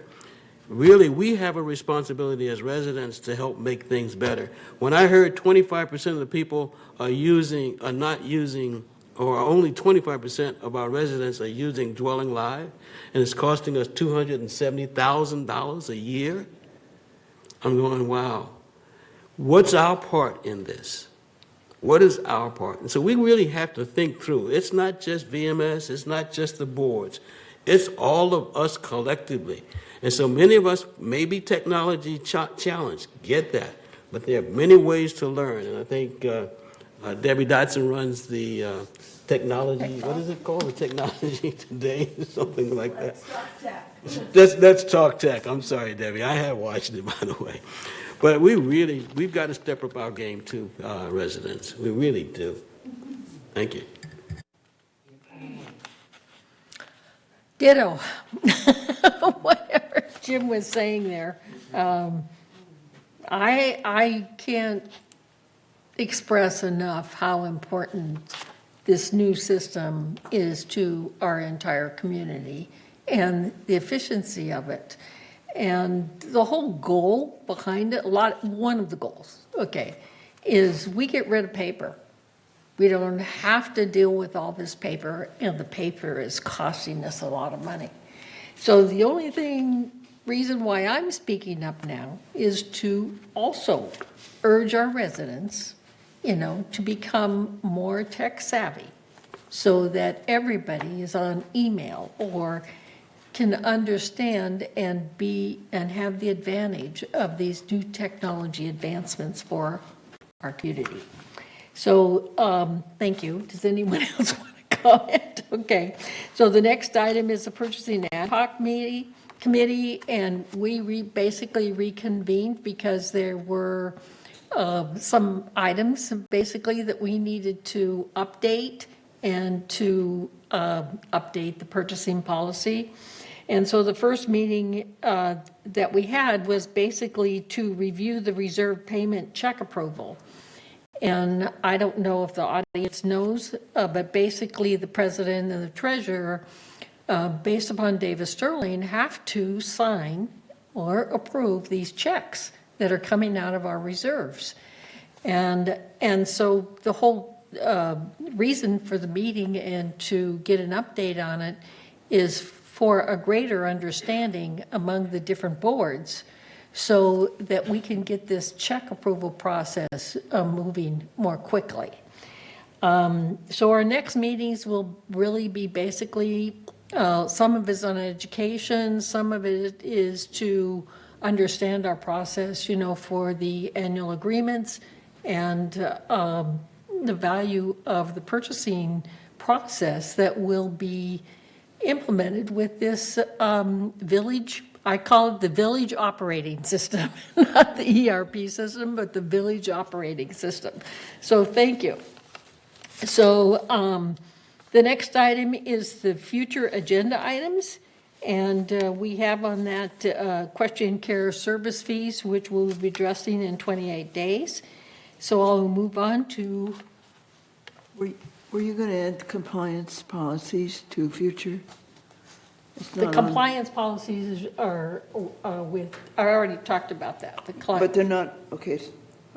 Really, we have a responsibility as residents to help make things better. When I heard 25% of the people are not using, or only 25% of our residents are using Dwelling Live, and it's costing us $270,000 a year, I'm going, wow. What's our part in this? What is our part? And so we really have to think through. It's not just VMS, it's not just the boards. It's all of us collectively. And so many of us may be technology challenged, get that. But there are many ways to learn. And I think Debbie Dotson runs the technology, what is it called? The technology today, something like that. That's Talk Tech. I'm sorry, Debbie. I have watched it, by the way. But we've got to step up our game too, residents. We really do. Thank you. Ditto. Whatever Jim was saying there. I can't express enough how important this new system is to our entire community and the efficiency of it. And the whole goal behind it, one of the goals, is we get rid of paper. We don't have to deal with all this paper, and the paper is costing us a lot of money. So the only reason why I'm speaking up now is to also urge our residents, to become more tech savvy so that everybody is on email or can understand and have the advantage of these new technology advancements for our community. So, thank you. Does anyone else want to comment? Okay. So the next item is the purchasing ad hoc committee, and we basically reconvened because there were some items basically that we needed to update and to update the purchasing policy. And so the first meeting that we had was basically to review the reserve payment check approval. And I don't know if the audience knows, but basically the president and the treasurer, based upon Davis Sterling, have to sign or approve these checks that are coming out of our reserves. And so the whole reason for the meeting and to get an update on it is for a greater understanding among the different boards so that we can get this check approval process moving more quickly. So our next meetings will really be basically, some of it is on education, some of it is to understand our process, for the annual agreements and the value of the purchasing process that will be implemented with this village. I call it the village operating system, not the ERP system, but the village operating system. So thank you. So the next item is the future agenda items. And we have on that question care service fees, which we'll be addressing in 28 days. So I'll move on to. Were you going to add compliance policies to future The compliance policies are with, I already talked about that, the But they're not, okay,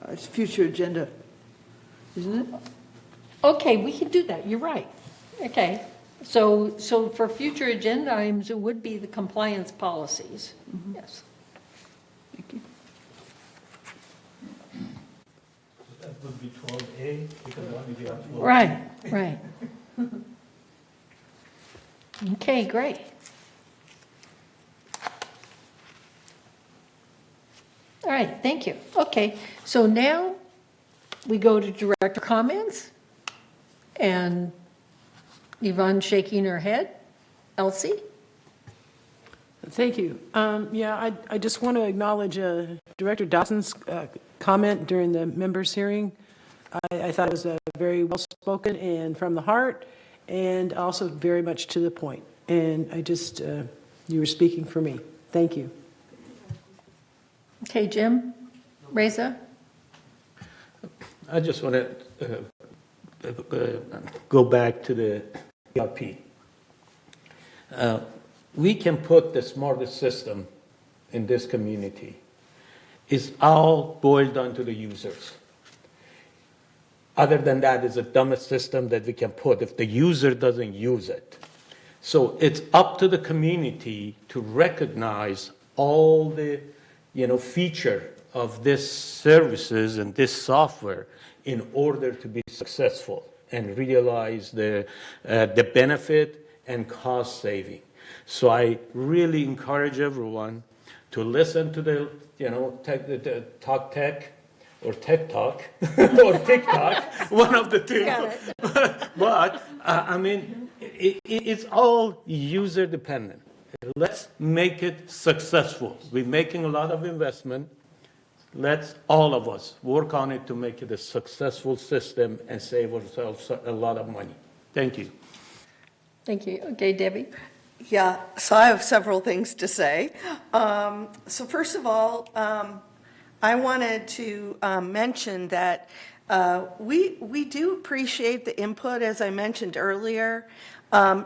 it's future agenda, isn't it? Okay, we can do that, you're right. Okay, so for future agenda items, it would be the compliance policies, yes. Thank you. That would be 12A, because only we have 12. Right. Okay, great. All right, thank you. Okay, so now we go to director comments. And Yvonne shaking her head. Elsie? Thank you. Yeah, I just want to acknowledge Director Dawson's comment during the members' hearing. I thought it was very well spoken and from the heart, and also very much to the point. And I just, you were speaking for me. Thank you. Okay, Jim? Reza? I just want to go back to the ERP. We can put the smartest system in this community. It's all boiled down to the users. Other than that, it's the dumbest system that we can put if the user doesn't use it. So it's up to the community to recognize all the feature of this services and this software in order to be successful and realize the benefit and cost saving. So I really encourage everyone to listen to the Talk Tech or Tech Talk or TikTok, one of the two. But I mean, it's all user dependent. Let's make it successful. We're making a lot of investment. Let's all of us work on it to make it a successful system and save ourselves a lot of money. Thank you. Thank you. Okay, Debbie? Yeah, so I have several things to say. So first of all, I wanted to mention that we do appreciate the input, as I mentioned earlier.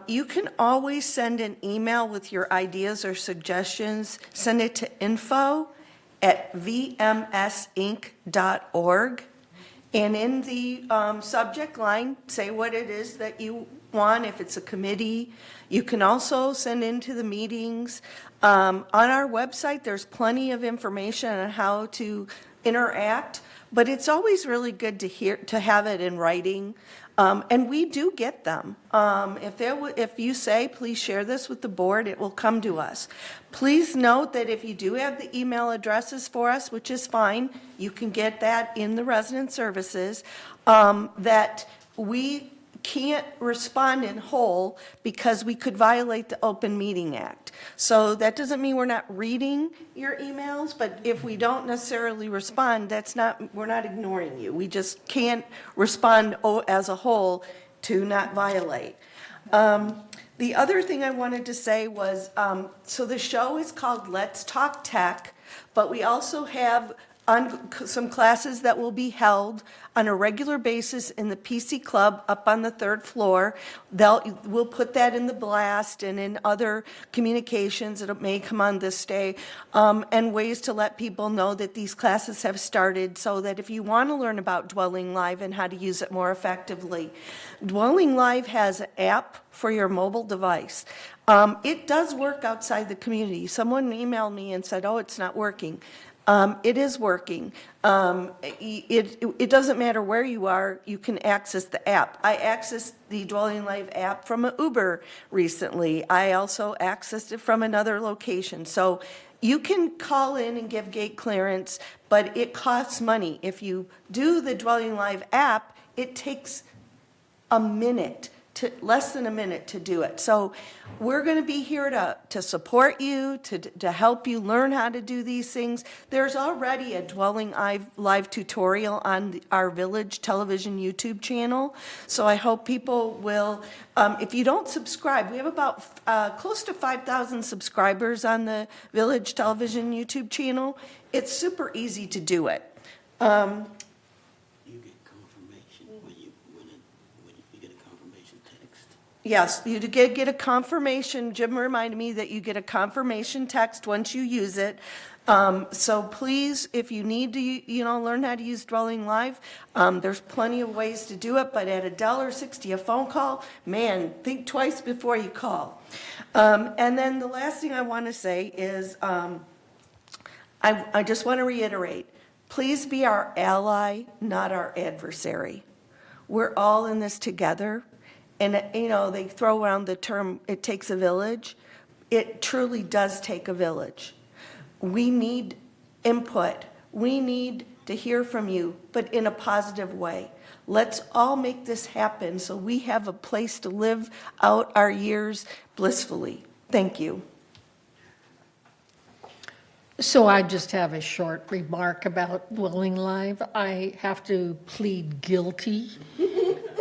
You can always send an email with your ideas or suggestions. Send it to info@vmsinc.org. And in the subject line, say what it is that you want, if it's a committee. You can also send into the meetings. On our website, there's plenty of information on how to interact, but it's always really good to have it in writing. And we do get them. If you say, please share this with the board, it will come to us. Please note that if you do have the email addresses for us, which is fine, you can get that in the resident services, that we can't respond in whole because we could violate the Open Meeting Act. So that doesn't mean we're not reading your emails, but if we don't necessarily respond, we're not ignoring you. We just can't respond as a whole to not violate. The other thing I wanted to say was, so the show is called Let's Talk Tech, but we also have some classes that will be held on a regular basis in the PC Club up on the 3rd floor. We'll put that in the blast and in other communications that may come on this day, and ways to let people know that these classes have started, so that if you want to learn about Dwelling Live and how to use it more effectively. Dwelling Live has an app for your mobile device. It does work outside the community. Someone emailed me and said, oh, it's not working. It is working. It doesn't matter where you are, you can access the app. I accessed the Dwelling Live app from an Uber recently. I also accessed it from another location. So you can call in and give gate clearance, but it costs money. If you do the Dwelling Live app, it takes less than a minute to do it. So we're going to be here to support you, to help you learn how to do these things. There's already a Dwelling Live tutorial on our Village Television YouTube channel. So I hope people will, if you don't subscribe, we have about close to 5,000 subscribers on the Village Television YouTube channel. It's super easy to do it. Yes, you get a confirmation. Jim reminded me that you get a confirmation text once you use it. So please, if you need to, learn how to use Dwelling Live, there's plenty of ways to do it, but at $1.60 a phone call, man, think twice before you call. And then the last thing I want to say is, I just want to reiterate, please be our ally, not our adversary. We're all in this together. And, they throw around the term, it takes a village. It truly does take a village. We need input. We need to hear from you, but in a positive way. Let's all make this happen so we have a place to live out our years blissfully. Thank you. So I just have a short remark about Dwelling Live. I have to plead guilty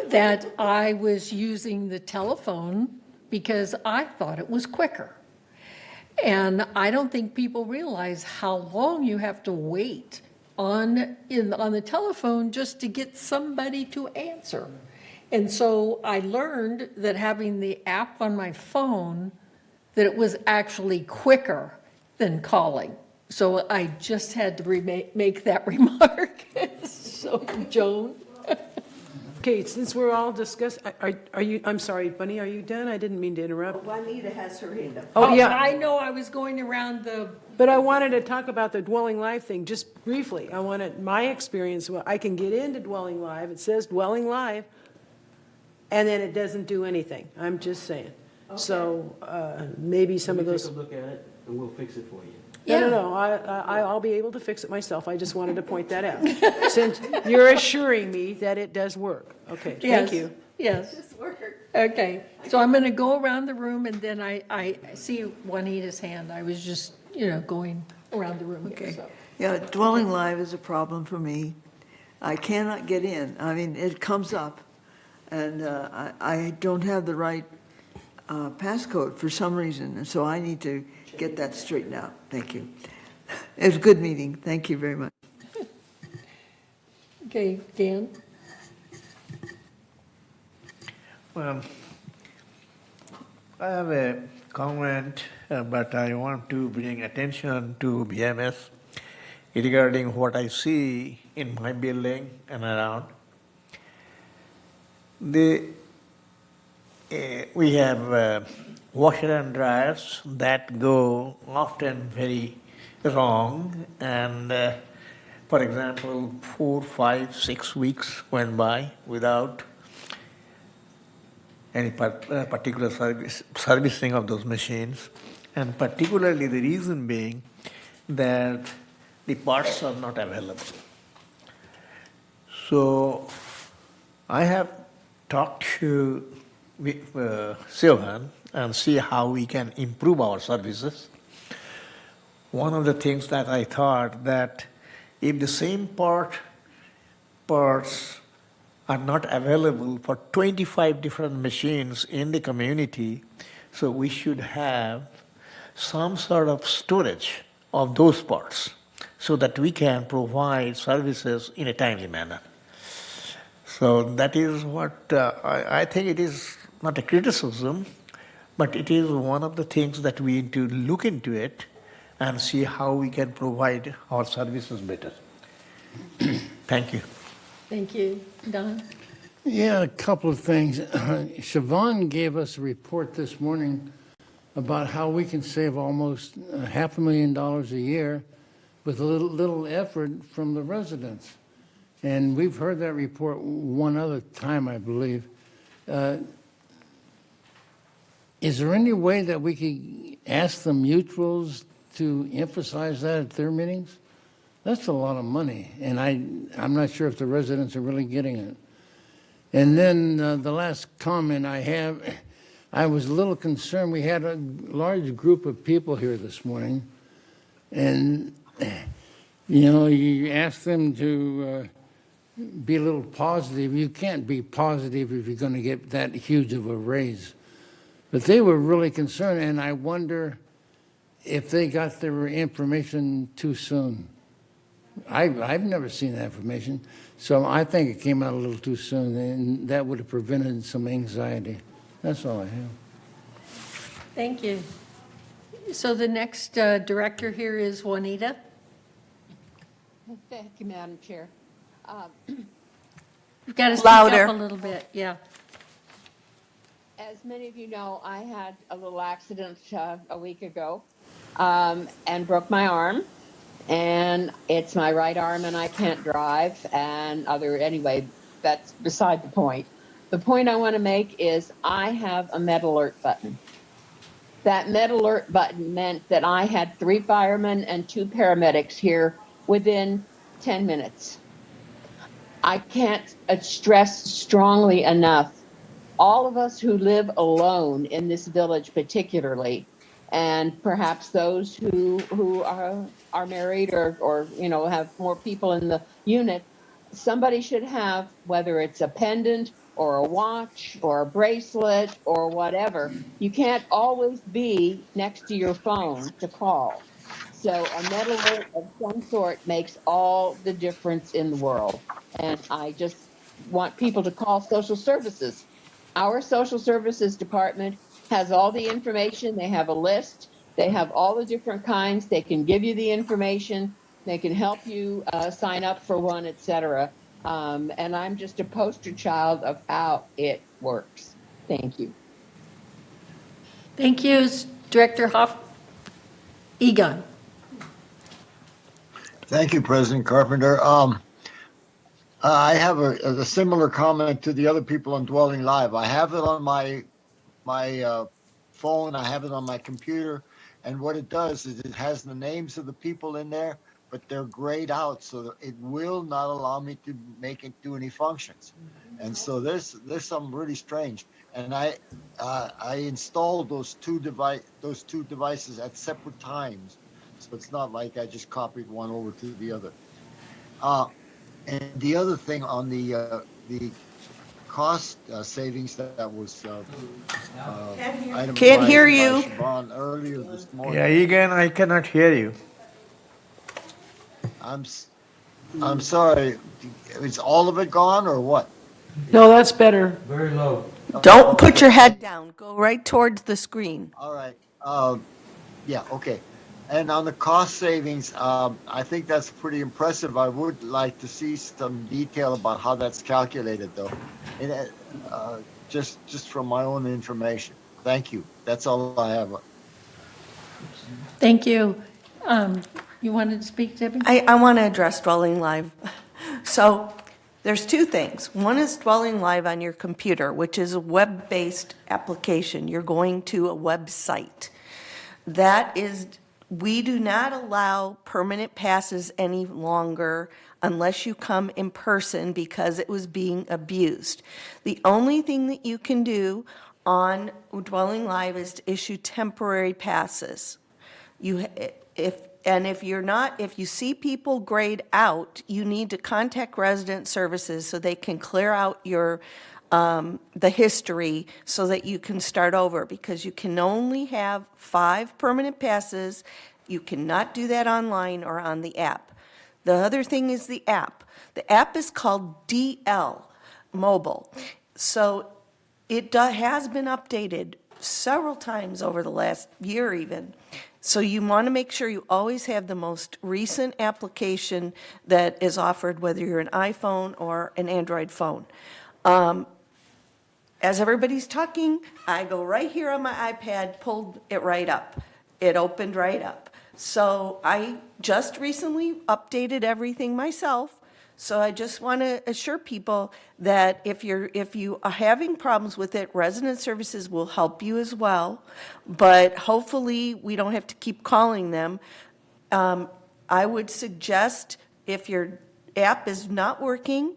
that I was using the telephone because I thought it was quicker. And I don't think people realize how long you have to wait on the telephone just to get somebody to answer. And so I learned that having the app on my phone, that it was actually quicker than calling. So I just had to make that remark. So, Joan? Okay, since we're all discussing, are you, I'm sorry, Bunny, are you done? I didn't mean to interrupt. Juanita has her hand up. Oh, yeah. I know I was going around the... But I wanted to talk about the Dwelling Live thing, just briefly. I wanted my experience, I can get into Dwelling Live, it says Dwelling Live, and then it doesn't do anything. I'm just saying. So maybe some of those... Take a look at it, and we'll fix it for you. No, I'll be able to fix it myself. I just wanted to point that out. Since you're assuring me that it does work. Okay, thank you. Yes. Okay, so I'm going to go around the room, and then I see Juanita's hand. I was just, going around the room. Okay. So. Yeah, Dwelling Live is a problem for me. I cannot get in. I mean, it comes up, and I don't have the right passcode for some reason, and so I need to get that straightened out. Thank you. It was a good meeting. Thank you very much. Okay, Dan? Well, I have a comment, but I want to bring attention to BMS regarding what I see in my building and around. We have washer and dryers that go often very wrong, and for example, 4, 5, 6 weeks went by without any particular servicing of those machines, and particularly the reason being that the parts are not available. So I have talked to Sylvan and see how we can improve our services. One of the things that I thought that if the same parts are not available for 25 different machines in the community, so we should have some sort of storage of those parts so that we can provide services in a timely manner. So that is what I think. It is not a criticism, but it is one of the things that we need to look into it and see how we can provide our services better. Thank you. Thank you. Don? Yeah, a couple of things. Siobhan gave us a report this morning about how we can save almost $500,000 a year with a little effort from the residents. And we've heard that report one other time, I believe. Is there any way that we could ask the mutuals to emphasize that at their meetings? That's a lot of money, and I'm not sure if the residents are really getting it. And then the last comment I have, I was a little concerned. We had a large group of people here this morning, and you ask them to be a little positive. You can't be positive if you're going to get that huge of a raise. But they were really concerned, and I wonder if they got their information too soon. I've never seen that information, so I think it came out a little too soon, and that would have prevented some anxiety. That's all I have. Thank you. So the next director here is Juanita. Thank you, Madam Chair. You've got to speak Louder. up a little bit, yeah. As many of you know, I had a little accident a week ago and broke my arm. And it's my right arm and I can't drive. Anyway, that's beside the point. The point I want to make is I have a med alert button. That med alert button meant that I had 3 firemen and 2 paramedics here within 10 minutes. I can't stress strongly enough, all of us who live alone in this village particularly, and perhaps those who are married or have more people in the unit, somebody should have, whether it's a pendant or a watch or a bracelet or whatever. You can't always be next to your phone to call. So a med alert of some sort makes all the difference in the world. And I just want people to call social services. Our social services department has all the information. They have a list. They have all the different kinds. They can give you the information. They can help you sign up for one, etc. And I'm just a poster child of how it works. Thank you. Thank you, Director Egon. Thank you, President Carpenter. I have a similar comment to the other people on Dwelling Live. I have it on my phone. I have it on my computer. And what it does is it has the names of the people in there, but they're grayed out, so that it will not allow me to make it do any functions. And so there's something really strange. And I installed those two devices at separate times, so it's not like I just copied one over to the other. And the other thing on the cost savings that was Can't hear you. by Siobhan earlier this morning. Yeah, again, I cannot hear you. I'm sorry. Is all of it gone or what? No, that's better. Very low. Don't put your head down. Go right towards the screen. All right. Yeah, okay. And on the cost savings, I think that's pretty impressive. I would like to see some detail about how that's calculated, though. And, just from my own information. Thank you. That's all I have. Thank you. You wanted to speak, Debbie? I want to address Dwelling Live. So there's 2 things. One is Dwelling Live on your computer, which is a web-based application. You're going to a website. We do not allow permanent passes any longer unless you come in person because it was being abused. The only thing that you can do on Dwelling Live is to issue temporary passes. If you see people grayed out, you need to contact resident services so they can clear out your the history so that you can start over, because you can only have 5 permanent passes. You cannot do that online or on the app. The other thing is the app. The app is called DL Mobile. So it has been updated several times over the last year even. So you want to make sure you always have the most recent application that is offered, whether you're an iPhone or an Android phone. As everybody's talking, I go right here on my iPad, pulled it right up. It opened right up. So I just recently updated everything myself. So I just want to assure people that if you are having problems with it, resident services will help you as well. But hopefully we don't have to keep calling them. I would suggest if your app is not working,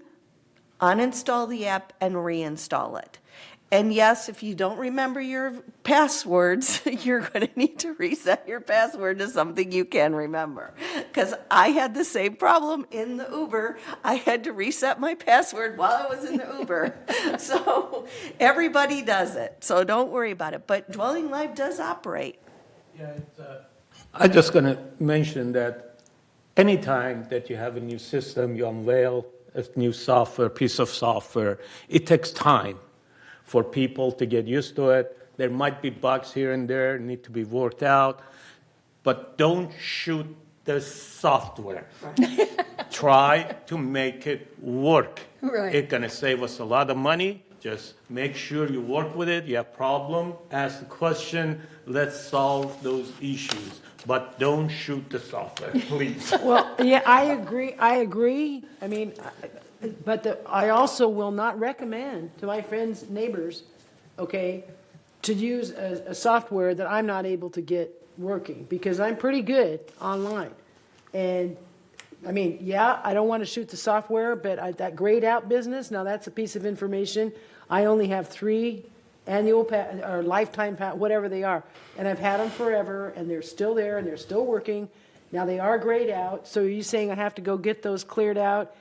uninstall the app and reinstall it. And yes, if you don't remember your passwords, you're going to need to reset your password to something you can remember. Because I had the same problem in the Uber. I had to reset my password while I was in the Uber. So everybody does it. So don't worry about it. But Dwelling Live does operate. Yeah, I'm just going to mention that anytime that you have a new system, you unveil a new software, piece of software, it takes time for people to get used to it. There might be bugs here and there, need to be worked out, but don't shoot the software. Try to make it work. Right. It's gonna save us a lot of money. Just make sure you work with it. You have problem, ask the question. Let's solve those issues. But don't shoot the software, please. Well, yeah, I agree. I mean, but I also will not recommend to my friends, neighbors, okay, to use a software that I'm not able to get working, because I'm pretty good online. And, I mean, yeah, I don't want to shoot the software, but that grayed out business, now that's a piece of information. I only have 3 annual or lifetime whatever they are. And I've had them forever, and they're still there, and they're still working. Now, they are grayed out, so are you saying I have to go get those cleared out?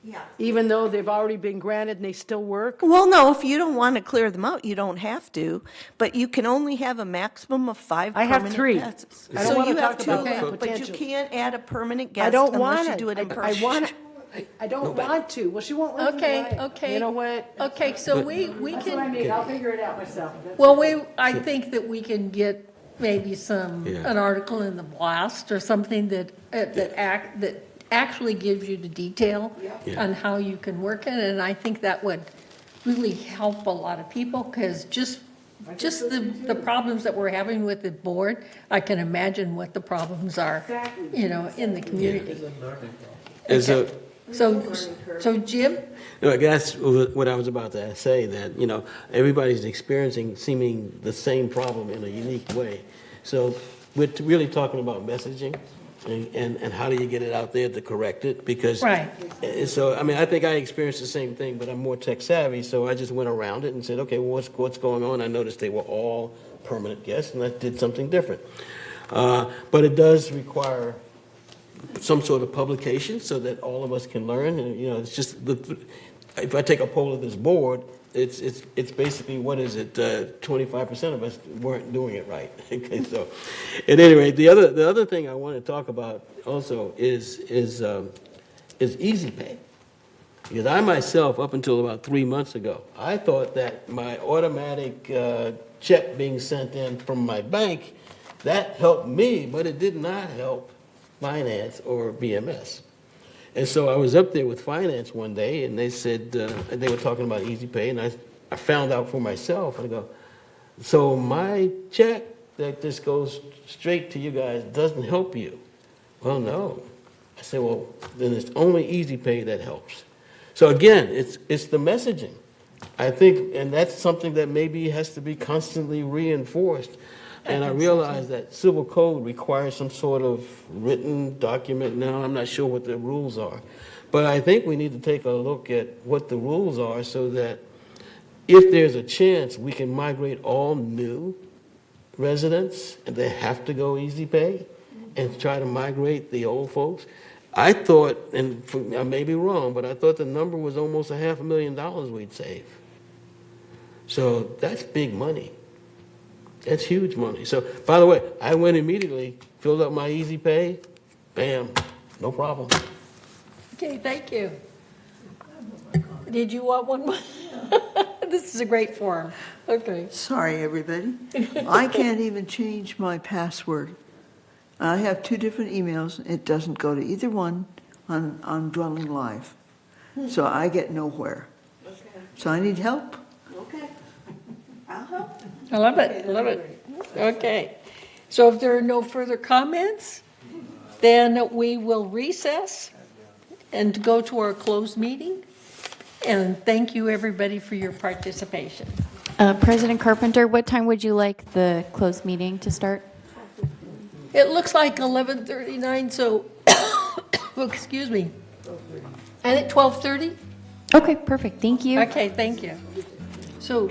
Yeah. Even though they've already been granted and they still work? Well, no, if you don't want to clear them out, you don't have to, but you can only have a maximum of 5 I have permanent 3. guests. I don't So wanna you talk have about 2 that left, but you potential. can't add a permanent I guest don't unless want you it. do it in I person. want I don't want to. Well, she won't let me Okay, try it. okay. You know what? Okay, so we That's what I can, mean. I'll figure it out myself. well, I think that we can get maybe Yeah. an article in the blast or something that actually gives you the detail Yeah. on how you can work it, and I think that would really help a lot of people, because just the problems that we're having with the board, I can imagine what the problems are, in the community. As a, So Jim? no, that's what I was about to say, that, everybody's experiencing seeming the same problem in a unique way. So we're really talking about messaging and how do you get it out there to correct it? Because, Right. so, I mean, I think I experienced the same thing, but I'm more tech savvy, so I just went around it and said, okay, well, what's going on? I noticed they were all permanent guests, and I did something different. But it does require some sort of publication so that all of us can learn. And, it's just if I take a poll of this board, it's basically, what is it? 25% of us weren't doing it right. Okay, so at any rate, the other thing I want to talk about also is Easy Pay. Because I myself, up until about 3 months ago, I thought that my automatic check being sent in from my bank, that helped me, but it did not help finance or BMS. And so I was up there with finance one day, and they said, they were talking about Easy Pay, and I found out for myself, and I go, so my check that just goes straight to you guys doesn't help you? Well, no. I said, well, then it's only Easy Pay that helps. So again, it's the messaging. I think, and that's something that maybe has to be constantly reinforced. And I realize that civil code requires some sort of written document now. I'm not sure what the rules are. But I think we need to take a look at what the rules are so that if there's a chance, we can migrate all new residents, and they have to go Easy Pay, and try to migrate the old folks. I thought, and I may be wrong, but I thought the number was almost $500,000 we'd save. So that's big money. That's huge money. So, by the way, I went immediately, filled up my Easy Pay, bam, no problem. Okay, thank you. Did you want one more? This is a great forum. Okay. Sorry, everybody. I can't even change my password. I have 2 different emails. It doesn't go to either one on Dwelling Live. So I get nowhere. So I need help. Okay. I'll help. I love it, love it. Okay. So if there are no further comments, then we will recess and go to our closed meeting. And thank you, everybody, for your participation. President Carpenter, what time would you like the closed meeting to start? It looks like 11:39, so, excuse me. And at 12:30? Okay, perfect. Thank you. Okay, thank you. So